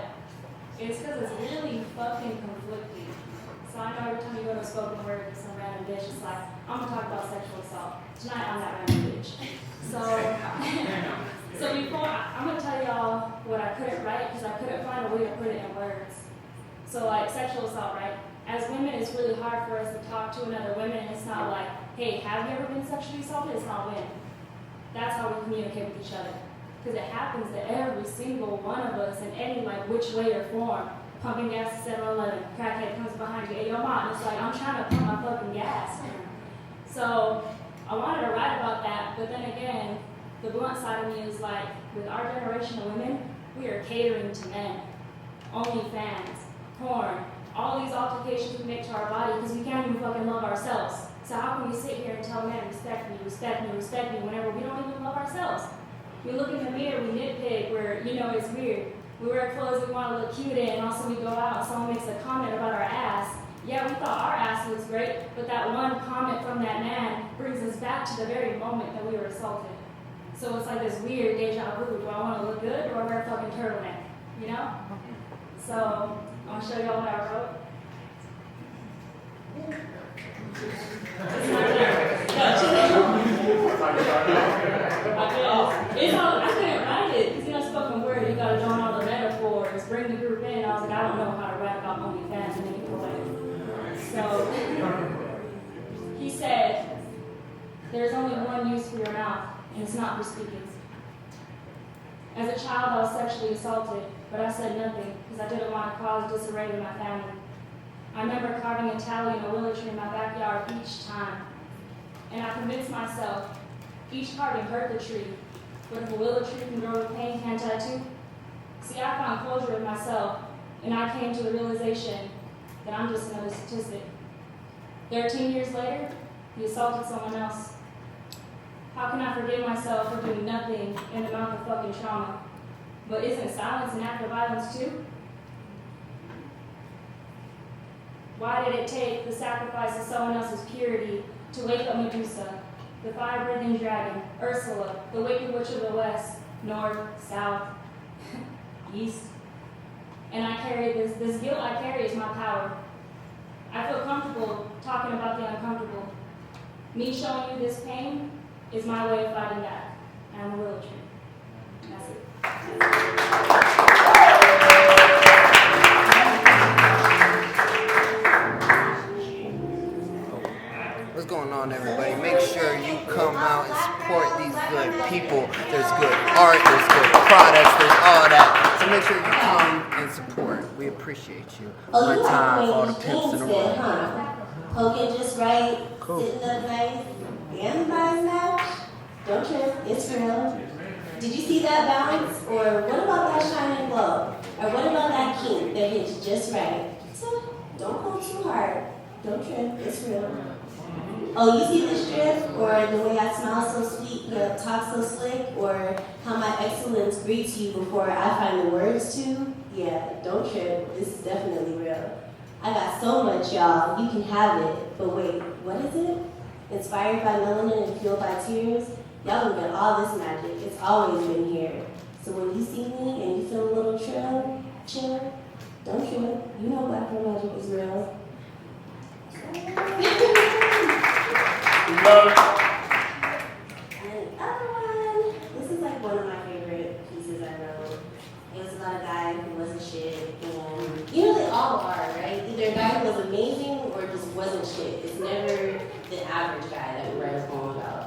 it's because it's really fucking conflicting. So I know every time you go to a spoken word with some random bitch, it's like, I'm gonna talk about sexual assault. Tonight I'm that random bitch. So before, I'm gonna tell y'all what I couldn't write because I couldn't find a way to put it in words. So like sexual assault, right? As women, it's really hard for us to talk to another woman, and it's not like, hey, have you ever been sexually assaulted? It's not when. That's how we communicate with each other. Because it happens to every single one of us in any which way or form. Pumping gas at 7-Eleven, crackhead comes behind you, hey, yo, mom. It's like, I'm trying to pump my fucking gas. So I wanted to write about that, but then again, the blunt side of me is like, with our generation of women, we are catering to men. OnlyFans, porn, all these altercations we make to our body because we can't even fucking love ourselves. So how can we sit here and tell men, respect me, respect me, respect me, whenever we don't even love ourselves? We look in the mirror, we nitpick, where, it's weird. We wear clothes we want to look cute in, and also we go out and someone makes a comment about our ass. Yeah, we thought our ass was great, but that one comment from that man brings us back to the very moment that we were assaulted. So it's like this weird deja vu. Do I want to look good or wear a fucking turtleneck? So I'll show y'all what I wrote. It's all, I There's only one use for your mouth, and it's not for speaking. As a child, I was sexually assaulted, but I said nothing because I didn't want to cause disarray in my family. I remember carving a tally in a willow tree in my backyard each time. And I convinced myself, each carving hurt the tree, but if a willow tree can grow with pain, can't I too? See, I found closure with myself, and I came to the realization that I'm just another statistic. 13 years later, he assaulted someone else. How can I forgive myself for doing nothing in the mouth of fucking trauma? But isn't silence an act of violence too? Why did it take the sacrifice of someone else's purity to wake up Medusa, the fire-breathing dragon, Ursula, the wicked witch of the west, north, south, east? And I carry this guilt I carry is my power. I feel comfortable talking about the uncomfortable. Me showing you this pain is my way of fighting back. I'm a willow tree. That's it. What's going on, everybody? Make sure you come out and support these good people. There's good art, there's good products, there's all that. So make sure you come and support. We appreciate you. Oh, One you time, have all the great pimps in the jeans room. fit, huh? Poking just right, Cool. sitting up nice. And the body snatch. Don't trip, it's real. Did you see that bounce? Or what about that shining glow? Or what about that kink that hits just right? So don't go too hard. Don't trip, it's real. Oh, you see this drip? Or the way I smile so sweet, talk so slick? Or how my excellence greets you before I find the words to? Yeah, don't trip, this is definitely real. I got so much, y'all, you can have it. But wait, what is it? Inspired by melanin and fueled by tears? Y'all gonna get all this magic. It's always been here. So when you see me and you feel a little chill, don't trip. You know Black Girl Magic is real. And the other one, this is like one of my favorite pieces I wrote. It was about a guy who wasn't shit, and you know they all are, right? Either a guy who was amazing or just wasn't shit. It's never the average guy that we write a poem about.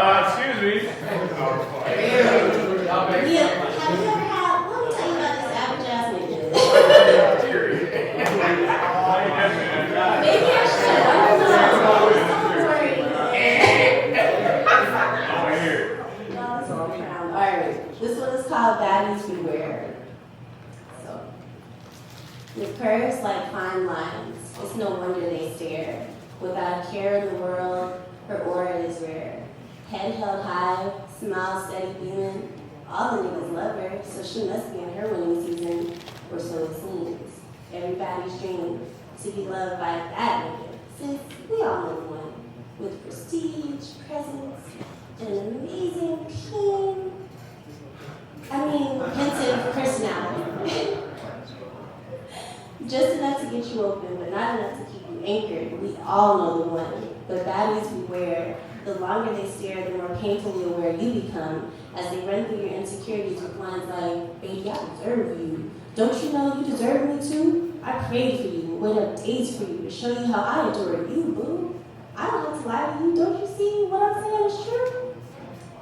Excuse me. Have you ever had, let me tell you about this average ass nigga. Maybe I should, I don't know. Alright, this one is called Baddies Beware. So, with curves like fine lines, it's no wonder they stare. Without a care in the world, her aura is rare. Head held high, smile steady beaming. All the niggas love her, so she must be in her winning season, or so it seems. Everybody's dream to be loved by that nigga, since we all know one. With prestige, presence, and an amazing pensive personality. Just enough to get you open, but not enough to keep you anchored. We all know the one. But baddies beware. The longer they stare, the more painfully aware you become as they run through your insecurities with lines like, baby, I deserve you. Don't you know you deserve me too? I prayed for you, wait up days for you to show you how I adore you, boo. I don't have to lie to you. Don't you see what I'm saying is true?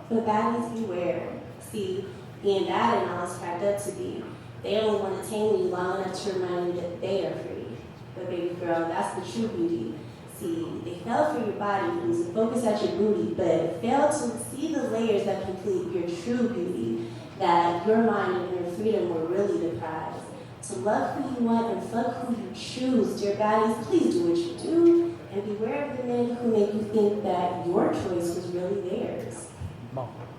But baddies beware. See, being bad and all is cracked up to be. They only want to tame you long enough to remind you that they are free. But baby girl, that's the true beauty. See, they fell for your body, to focus at your booty, but failed to see the layers that complete your true beauty, that your mind and your freedom were really the prize. To love who you want and fuck who you choose. Dear baddies, please do what you do, and beware of the men who make you think that your choice was really theirs.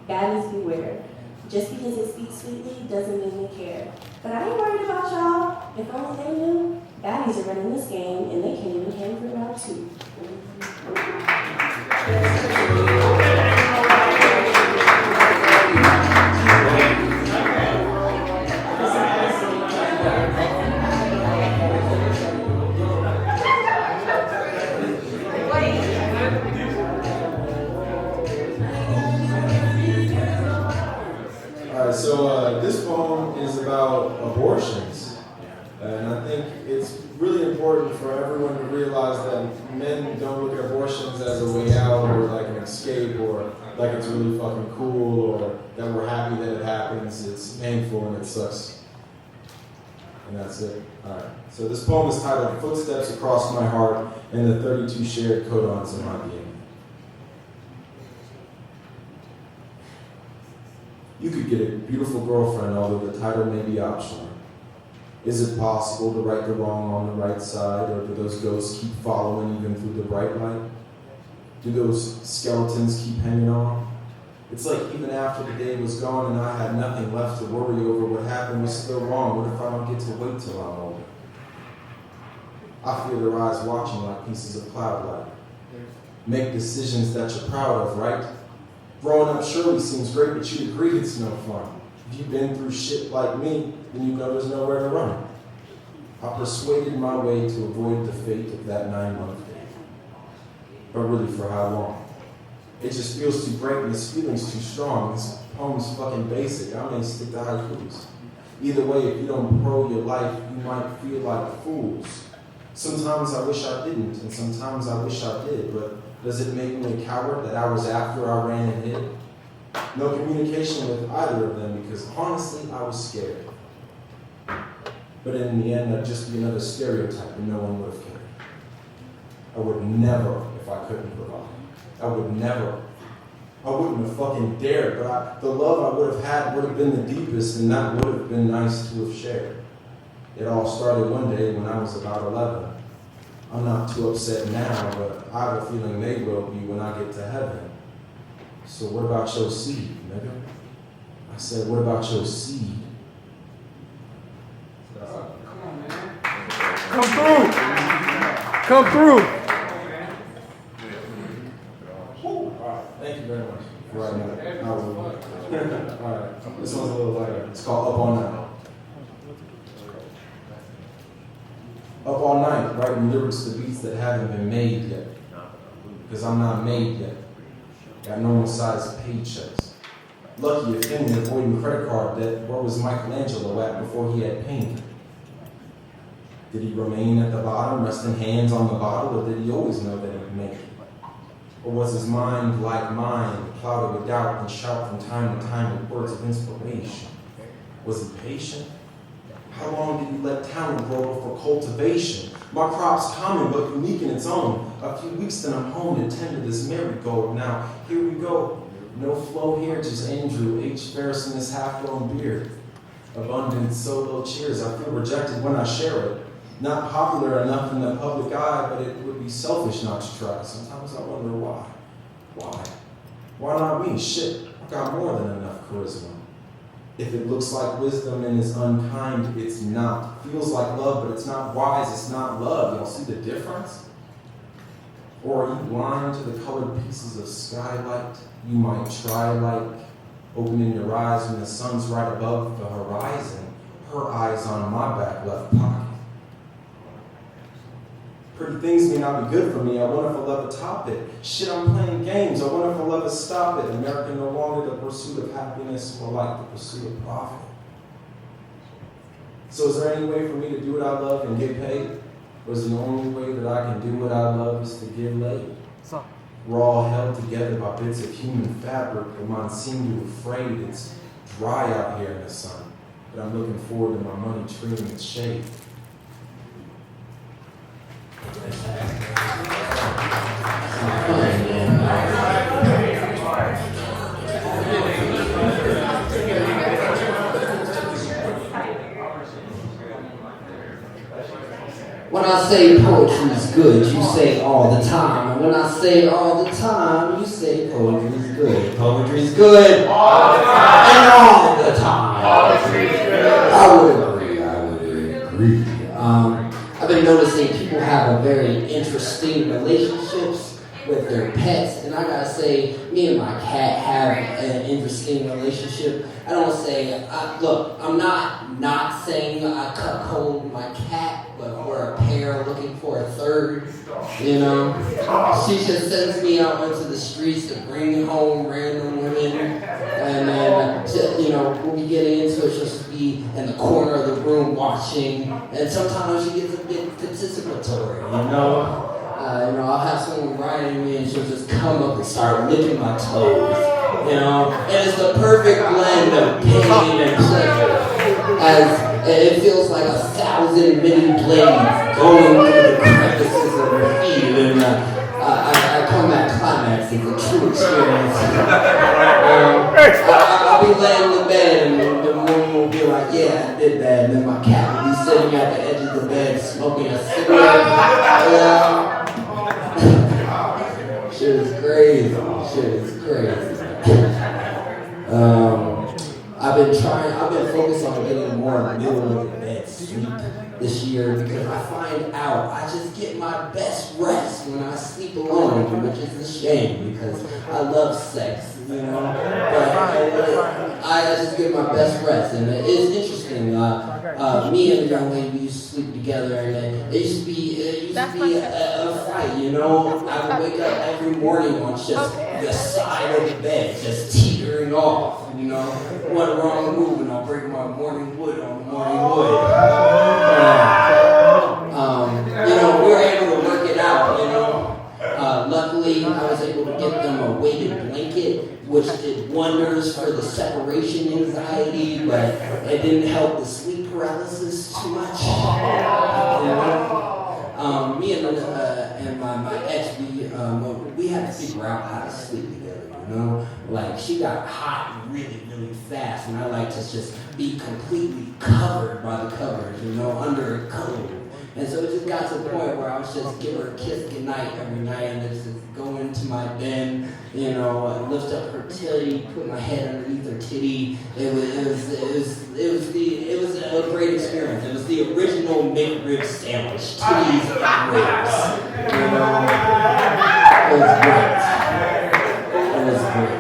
Baddies beware. Just because they speak sweetly doesn't mean they care. But I ain't worried about y'all. If only they knew. Baddies are running this game, and they can't even hang for round 2. So this poem is about abortions, and I think it's really important for everyone to realize that men don't look at abortions as a way out or like an escape or like it's really fucking cool or that we're happy that it happens. It's painful and it sucks. And that's it. Alright. So this poem is titled Footsteps Across My Heart and the 32 Shared Codons in My DNA. You could get a beautiful girlfriend, although the title may be optional. Is it possible to right the wrong on the right side, or do those ghosts keep following even through the bright light? Do those skeletons keep hanging on? It's like even after the day was gone and I had nothing left to worry over, what happened was still wrong. What if I don't get to wait till I'm older? I feel their eyes watching like pieces of cloud light. Make decisions that you're proud of, right? Growing up surely seems great, but you agree it's no fun. If you've been through shit like me, then you know there's nowhere to run. I persuaded my way to avoid the fate of that 9-month day. But really, for how long? It just feels too great and this feeling's too strong. This poem's fucking basic. I may stick to haikus. Either way, if you don't pro your life, you might feel like fools. Sometimes I wish I didn't, and sometimes I wish I did, but does it make me a coward that hours after I ran and hid? No communication with either of them because honestly, I was scared. But in the end, I'd just be another stereotype and no one would have cared. I would never, if I couldn't provide. I would never. I wouldn't have fucking dared, but the love I would have had would have been the deepest and that would have been nice to have shared. It all started one day when I was about 11. I'm not too upset now, but I have a feeling they will be when I get to heaven. So what about your seed, nigga? I said, what about your seed? Come on, man. Come through. Come through. All right, thank you very much for writing that. All right, this one's a little lighter. It's called Up All Night. Up all night, writing lyrics to beats that haven't been made yet. Because I'm not made yet. Got normal sized paychecks. Lucky if any, avoiding credit card debt. Where was Michelangelo at before he had paint? Did he remain at the bottom, resting hands on the bottle, or did he always know that he'd make it? Or was his mind like mine, clouded with doubt and shout from time to time with words of inspiration? Was he patient? How long did he let talent grow before cultivation? My crop's common but unique in its own. A few weeks then I'm home to tend to this marigold. Now, here we go. No flow here, just Andrew H. Ferris and his half-grown beard. Abundant solo cheers. I feel rejected when I share it. Not popular enough in the public eye, but it would be selfish not to try. Sometimes I wonder why. Why? Why not me? Shit, I've got more than enough charisma. If it looks like wisdom and is unkind, it's not. Feels like love, but it's not wise, it's not love. Y'all see the difference? Or are you blind to the colored pieces of skylight? You might try like opening your eyes when the sun's right above the horizon. Her eyes on my back left pocket. Pretty things may not be good for me. I wonder if I'll ever top it. Shit, I'm playing games. I wonder if I'll ever stop it. America no longer the pursuit of happiness, more like the pursuit of profit. So is there any way for me to do what I love and get paid? Or is the only way that I can do what I love is to get laid? We're all held together by bits of human fabric, but mine seem to afraid it's dry out here in the sun. But I'm looking forward to my money treeing its shade. When I say poetry's good, you say all the time. And when I say all the time, you say poetry's good. Poetry's good all the time. And all the time. Poetry's good. I would agree. I've been noticing people have a very interesting relationships with their pets, and I gotta say, me and my cat have an interesting relationship. I don't say, look, I'm not saying I cuckold my cat, but we're a pair looking for a third, you know? She just sends me out into the streets to bring home random women, and then, you know, we'll be getting into it. She'll just be in the corner of the room watching, and sometimes she gets a bit participatory, you know? I'll have someone riding me and she'll just come up and start licking my toes, you know? And it's the perfect blend of pain and pleasure, as it feels like 1,000 mini blades going through the crevices of her feet, and I come at climax. It's a true experience. I'll be laying in bed and the woman will be like, yeah, I did that, and then my cat will be sitting at the edge of the bed smoking a cigarette. Shit is crazy. I've been focused on getting more middle of the bed sleep this year because I find out I just get my best rest when I sleep alone, which is a shame because I love sex, you know. But I just get my best rest, and it is interesting. Me and the young lady, we used to sleep together, and it used to be a fight, you know. I would wake up every morning on just the side of the bed, just teetering off, you know. One wrong move and I'll break my morning wood on the morning wood. We were able to work it out, you know. Luckily, I was able to get them a weighted blanket, which did wonders for the separation anxiety, but it didn't help the sleep paralysis too much. Me and my ex, we had to figure out how to sleep together, you know? Like, she got hot really, really fast, and I like to just be completely covered by the covers, you know, under a coat. And so it just got to the point where I was just give her a kiss goodnight every night and just go into my den, you know, lift up her titty, put my head underneath her titty. It was a great experience. It was the original McRib sandwich, titties and ribs. You know, it was great. It was great.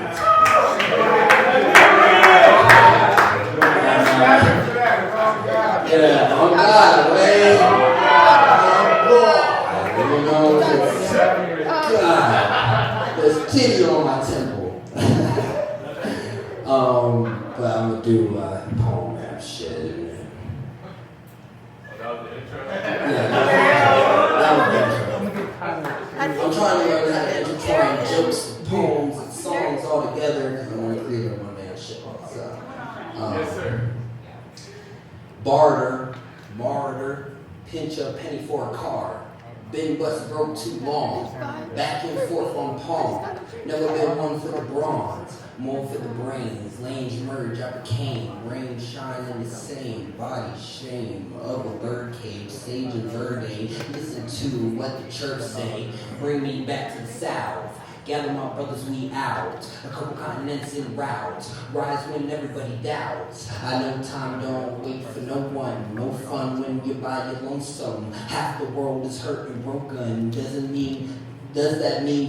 Yeah, oh God, man. You know, God, there's titty on my temple. But I'm gonna do poem rap shit. Yeah, that was the intro. I'm trying to learn how to intertwine jokes, poems, and songs all together because I want to create my man shit. So, yes, sir. Barter, martyr, pinch a penny for a car. Been bust broke too long. Back and forth on palm. Never been one for the bronze. More for the brains. Lanes merge, I became. Rain shining the same. Body shame. Of a bird cage. Sage and verde. Listen to what the church say. Bring me back to the south. Gather my brothers, we out. A couple continents en route. Rise when everybody doubts. I know time don't wait for no one. No fun when you're by your lonesome. Half the world is hurt and broken. Does that mean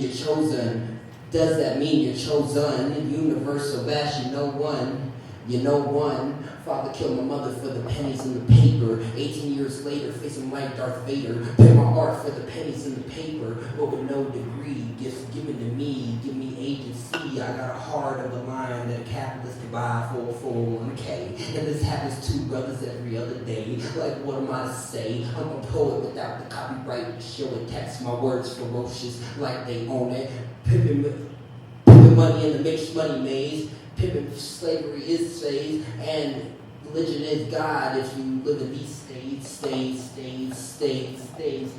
you're chosen? Does that mean you're chosen? Universal bash, you know one. You know one. Father killed my mother for the pennies in the paper. 18 years later, facing like Darth Vader. Pay my art for the pennies in the paper. But with no degree, gifts given to me. Give me agency. I got a heart of a line that a capitalist could buy for a 401k. And this happens to brothers every other day. Like, what am I to say? I'm a poet without the copyright to show it. Text my words ferocious like they own it. Pimping money in the mixed money maze. Pimping slavery is phase, and religion is God. If you live in these states,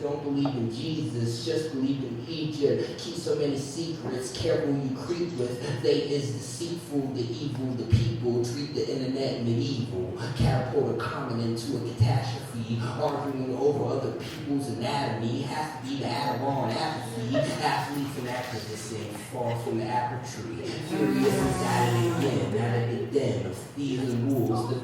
don't believe in Jesus, just believe in Egypt. Keep so many secrets, careful who you creep with. They is deceitful, the evil, the people treat the internet medieval. Catapult a comment into a catastrophe, arguing over other people's anatomy. Has to be the Adderall apathy. Athletes and activists sing far from the apple tree. Furious is at it again, at it again. Of thieves and wolves, to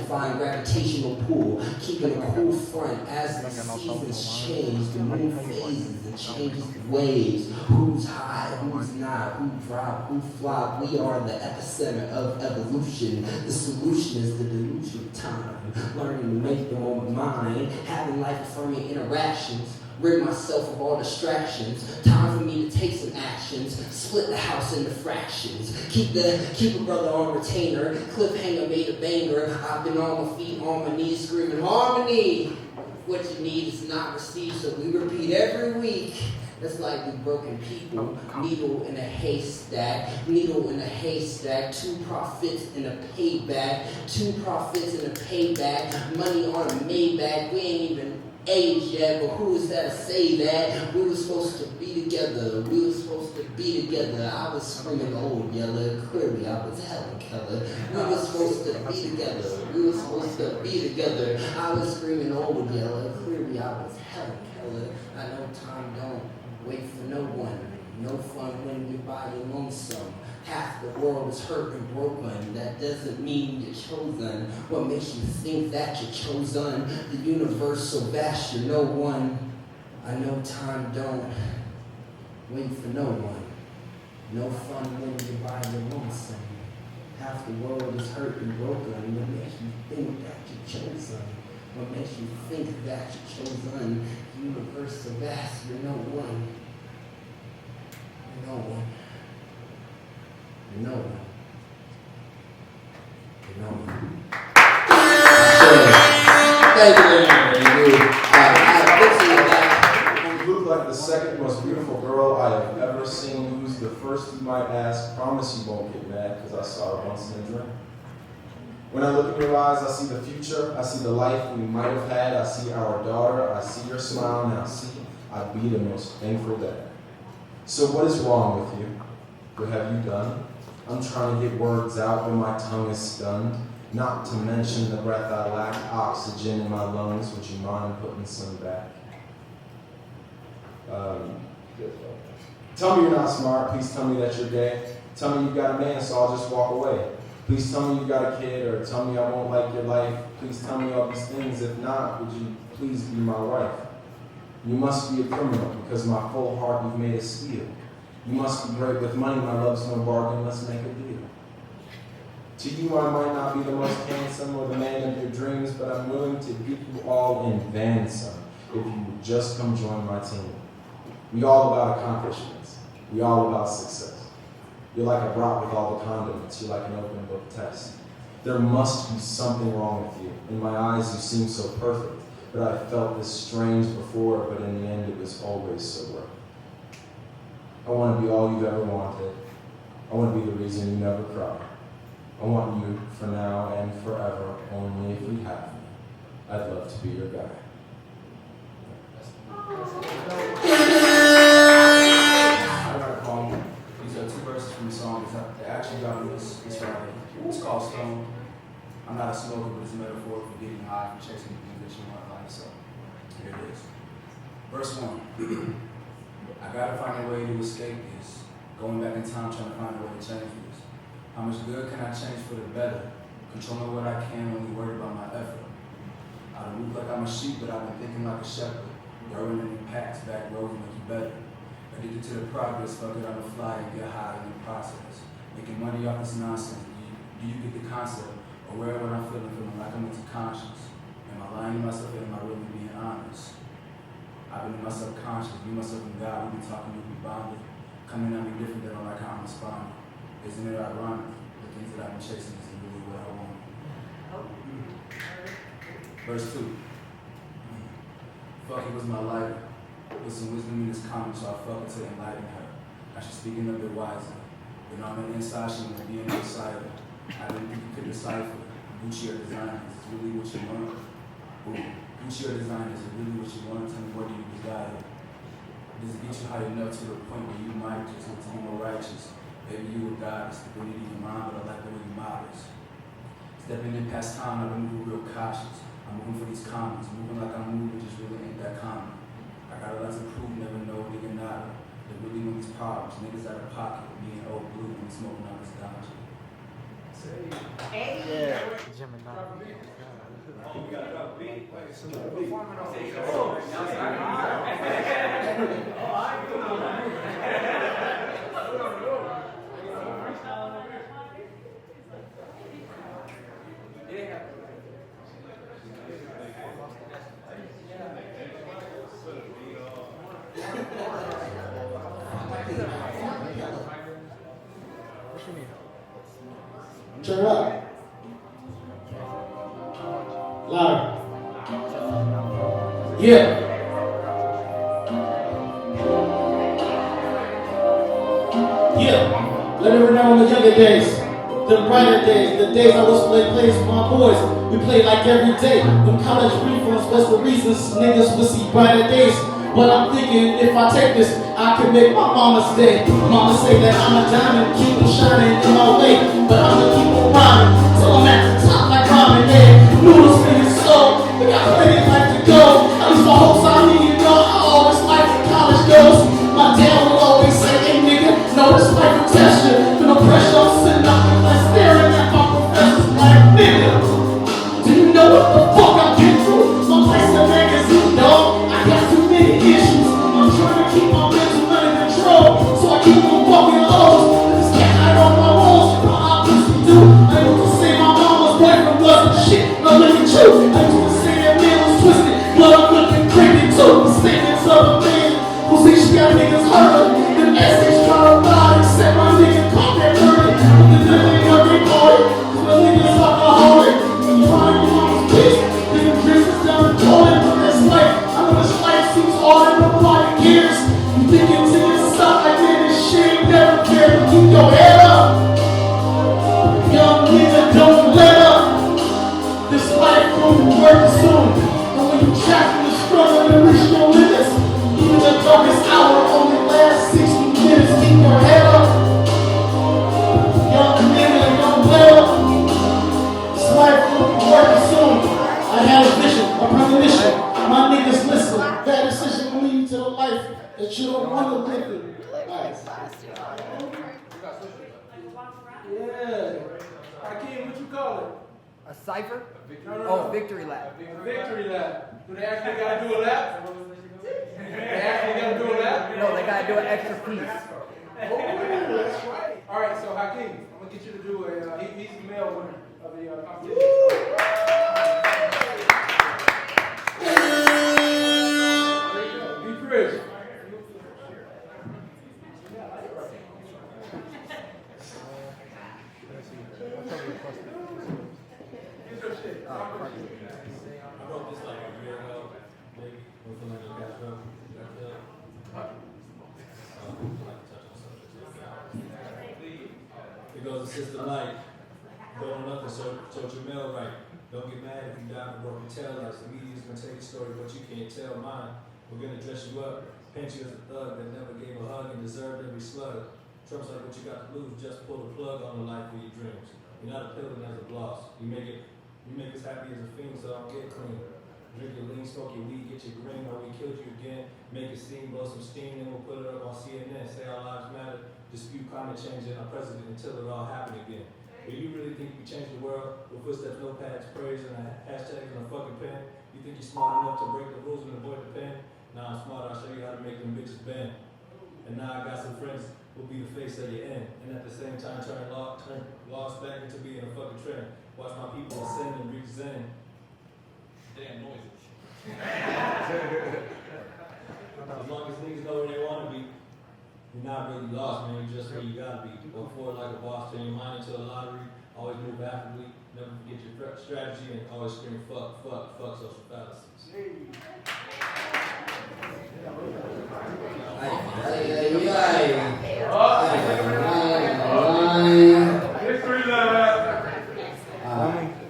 find gravitational pull, keeping a cool front as the seasons change, the moon phases and changes the waves. Who's high, who's not, who drop, who flop. We are the epicenter of evolution. The solution is the delusion of time. Learning to make your own mind, having life-affirming interactions. rid myself of all distractions. Time for me to take some actions. Split the house into fractions. Keep a brother on retainer. Cliffhanger made a banger. I've been on my feet, on my knees, screaming harmony. What you need is not received, so we repeat every week. It's like we broken people. Needle in a haystack. Needle in a haystack. 2 profits in a payback. 2 profits in a payback. Money on a Maybach. We ain't even age yet, but who is that to say that? We were supposed to be together. We were supposed to be together. I was screaming old yeller. Clearly I was Helen Keller. We were supposed to be together. We were supposed to be together. I was screaming old yeller. Clearly I was Helen Keller. I know time don't wait for no one. No fun when you're by your lonesome. Half the world is hurt and broken. That doesn't mean you're chosen. What makes you think that you're chosen? The universe so vast you're no one. I know time don't wait for no one. No fun when you're by your lonesome. Half the world is hurt and broken. What makes you think that you're chosen? What makes you think that you're chosen? The universe so vast you're no one. No one. No one. No one. Thank you very much. You look like the second most beautiful girl I have ever seen. Who's the first you might ask? Promise you won't get mad because I saw her once in a dream. When I look in your eyes, I see the future. I see the life we might have had. I see our daughter. I see your smile. Now see, I'd be the most thankful dad. So what is wrong with you? What have you done? I'm trying to get words out, but my tongue is stunned. Not to mention the breath I lack, oxygen in my lungs. Would you mind putting some back? Tell me you're not smart. Please tell me that you're gay. Tell me you've got a man, so I'll just walk away. Please tell me you've got a kid, or tell me I won't like your life. Please tell me all these things. If not, would you please be my wife? You must be a criminal, because my full heart you've made a steal. You must be great with money, my love's no bargain, let's make a deal. To you I might not be the most handsome or the man of your dreams, but I'm willing to give you all in ransom if you would just come join my team. We all about accomplishments. We all about success. You're like a brat with all the condiments. You're like an open book test. There must be something wrong with you. In my eyes you seem so perfect. But I felt this strange before, but in the end it was always so worth it. I want to be all you've ever wanted. I want to be the reason you never cry. I want you for now and forever, only if you have me. I'd love to be your guy. I write a poem. These are 2 verses from the song. They actually got me this Friday. It's called Stone. I'm not a smoker, but it's a metaphor for getting high, for chasing the things that you want in life. So here it is. Verse 1. I gotta find a way to escape this. Going back in time, trying to find a way to change this. How much good can I change for the better? Controlling what I can, only worried about my effort. I don't look like I'm a sheep, but I've been thinking like a shepherd. Growing in packs, back roads make you better. Addicted to the progress, fuck it on the fly and get high in the process. Making money off this nonsense. Do you get the concept? Or wherever I'm feeling like I'm into conscience. Am I lying to myself or am I really being honest? I've been in my subconscious, me, myself, and God, we be talking, we be bonded. Coming at me different than like how I'm responding. Isn't it ironic? The things that I've been chasing isn't really what I want. Verse 2. Fuck, it was my life. With some wisdom in this comment, so I fuck it to enlighten her. Now she's speaking a bit wiser. But on the inside, she wanna be an insider. I didn't think you could decipher. Gucci or design, is this really what you want? Gucci or design, is it really what you want? Tell me, what do you desire? Does it get you high enough to the point where you might just want to be more righteous? Maybe you will die, the stability in your mind, but I like the way you modest. Stepping in past time, I've been moving real cautious. I'm moving for these comments, moving like I'm moving, just really ain't that common. I got a lot to prove, never know, nigga nada. They really want these problems, niggas out of pocket, being old blue and smoking on this ganja. Yeah. Gemini. Turn it up. Louder. Yeah. Yeah. Let me remember the younger days, the brighter days, the days I was playing plays with my boys. We played like every day. When college reforms was the reasons niggas would see brighter days. But I'm thinking if I take this, I can make my mama's day. Mama say that I'm a diamond, keep on shining in my way. But I'm gonna keep on rhyming till I'm at the top like ramen egg. Noodles for your soul, we got plenty of life to go. At least my hopes I need to know how all this life in college goes. My dad will always say, hey nigga, no this life will test you. With no pressure, I'm sitting up and like staring at my professors like, nigga, do you know what the fuck I've been through? My place of magazine, dog. I got too many issues. I'm trying to keep my mental under control, so I keep on walking O's. This cat I on my walls, my opposite do. I used to say my mama's boyfriend wasn't shit, no living true. I used to say that man was twisted, but I'm looking crazy too. The statements of a man who say she got niggas hurt. The essays try to lie, except my nigga caught that murder. But the living of their party, cause my niggas alcoholic. I'm trying to get mama's peace, nigga drinks is down the toilet, but that's life. I know this life seems hard and nobody cares. You thinking to yourself like man, this shit ain't never fair. But keep your head up, young nigga, don't let up. This life gon' work soon, and when you trapped in the struggle to reach your limits, even the darkest hour only lasts 60 minutes. Keep your head up, young nigga, don't let up. This life gon' work soon. I had a vision, a premonition. My niggas listen. That decision will lead you to the life that you don't want to live in. Yeah. Hakeem, what you call it? A cipher? No. Oh, victory lap. A victory lap. Do they actually gotta do a lap? They actually gotta do a lap? No, they gotta do an extra piece. Oh, that's right. All right, so Hakeem, I'm gonna get you to do a. He's the male winner of the competition. Be Chris. I wrote this like a year ago, maybe. Hopefully I can catch up. It goes, Sister Light, don't know nothing, so your mail right. Don't get mad if you die from broken tail lights. The media's gonna tell your story, but you can't tell mine. We're gonna dress you up, paint you as a thug that never gave a hug and deserved every slug. Trump's like what you got to lose, just pull the plug on the life of your dreams. You're not appealing as a gloss. You make us happy as a fiend, so I'll get clean. Drink your lean, smoke your weed, get your green, or we killed you again. Make it steam, blow some steam, then we'll put it up on CNN. Say our lives matter, dispute climate change and our president until it all happen again. Do you really think you change the world with footsteps, notepads, prayers, and hashtags and a fucking pen? You think you're smart enough to break the rules and avoid the pen? Nah, I'm smart, I'll show you how to make them bitches bend. And now I got some friends who'll be the face of your end. And at the same time turn lost back into being a fucking trend. Watch my people ascend and reach zen. Damn noises. As long as niggas know where they want to be, you're not really lost, man. You're just where you gotta be. Go forward like a boss, turn your mind into a lottery. Always move actively, never forget your strategy, and always scream fuck social fallacies.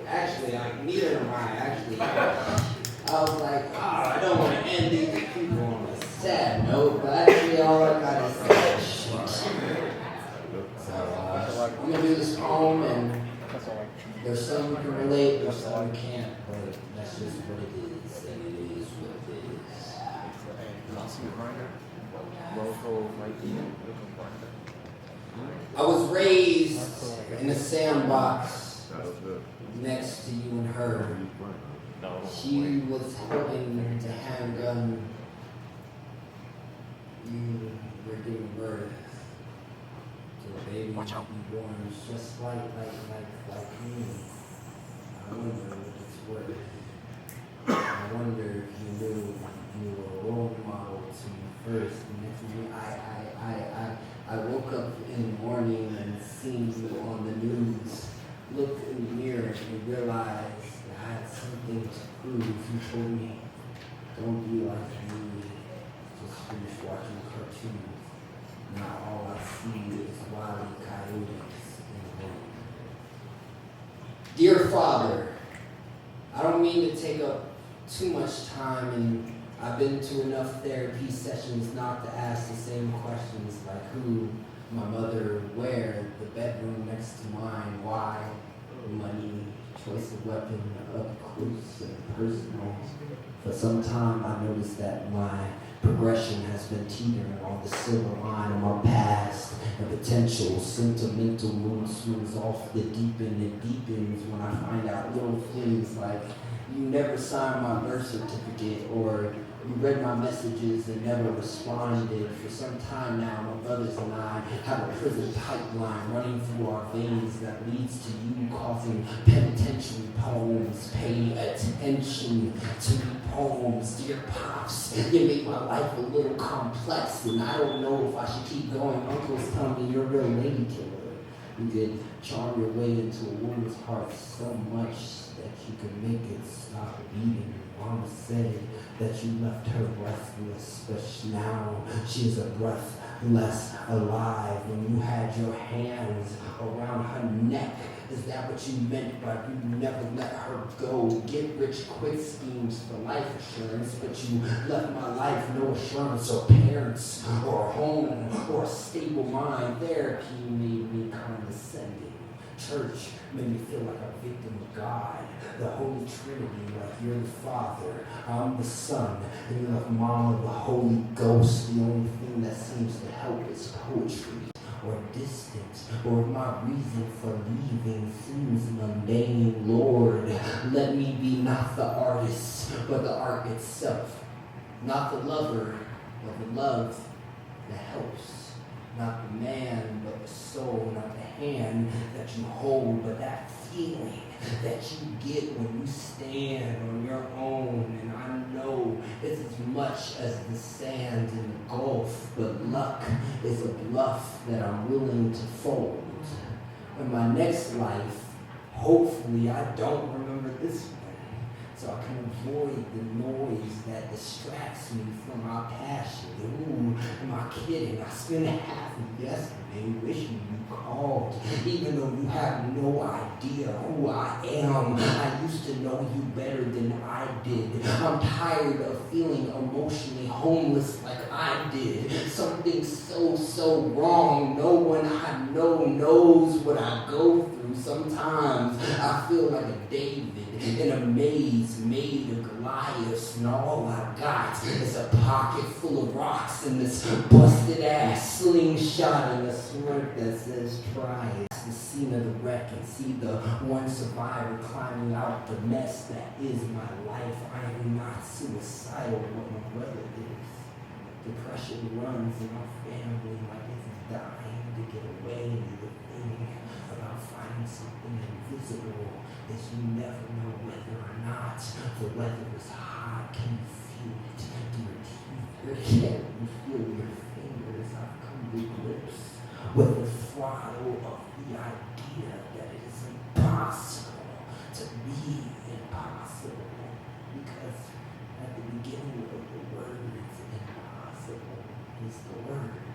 Actually, neither am I. Actually, I was like, I don't want to end these people on a sad note, but actually, all I got is shit. So I'm gonna do this poem, and there's some who can relate, there's some who can't, but that's just what it is, and it is what it is. I was raised in a sandbox next to you and her. She was holding the handgun. You were giving birth to a baby to be born just like me. I wonder what it's worth. I wonder if you knew you were a role model to me first. And next thing I woke up in the morning and seen you on the news, looked in the mirror and realized that I had something to prove. You told me, don't be like me, just finish watching cartoons. Now all I see is Wile E. Coyotes in the room. Dear Father, I don't mean to take up too much time, and I've been to enough therapy sessions not to ask the same questions like who, my mother, where, the bedroom next to mine, why, money, choice of weapon, up close and personal. For some time I noticed that my progression has been teetering on the silver line of my past, and potential sentimental mood swings off the deep end. It deepens when I find out little things like you never signed my birth certificate, or you read my messages and never responded. For some time now, my brothers and I have a prison pipeline running through our veins that leads to you causing penitentiary poems. Pay attention to me poems. Dear Pops, you make my life a little complex, and I don't know if I should keep going. Uncles tell me you're a real lady killer. You could charm your way into a woman's heart so much that you could make it stop beating. Mama said that you left her breathless, but now she is a breath less alive. When you had your hands around her neck, is that what you meant by you never let her go? Get rich quick schemes for life assurance, but you left my life no assurance or parents or a home or a stable mind. Therapy made me condescending. Church made me feel like a victim of God. The Holy Trinity, like you're the Father, I'm the Son, and you're like Mama, the Holy Ghost. The only thing that seems to help is poetry or distance, or my reason for leaving seems mundane. Lord, let me be not the artist, but the art itself. Not the lover, but the love that helps. Not the man, but the soul. Not the hand that you hold, but that feeling that you get when you stand on your own. And I know it's as much as the sand in the Gulf, but luck is a bluff that I'm willing to fold. In my next life, hopefully I don't remember this one, so I can avoid the noise that distracts me from my passion. Who am I kidding? I spent half of yesterday wishing you called, even though you have no idea who I am. I used to know you better than I did. I'm tired of feeling emotionally homeless like I did. Something so wrong. No one I know knows what I go through. Sometimes I feel like a David in a maze made of Goliaths, and all I got is a pocket full of rocks and this busted ass slingshot and a smirk that says try it. The scene of the wreck and see the one survivor climbing out the mess that is my life. I am not suicidal, what my brother is. Depression runs in my family like it's dying to get away. The thing about finding something invisible is you never know whether or not the weather is hot. Can you feel it? Do your teeth hurt? Can you feel your fingers? I've come to grips with the throttle of the idea that it is impossible to be impossible, because at the beginning of the words impossible is the word.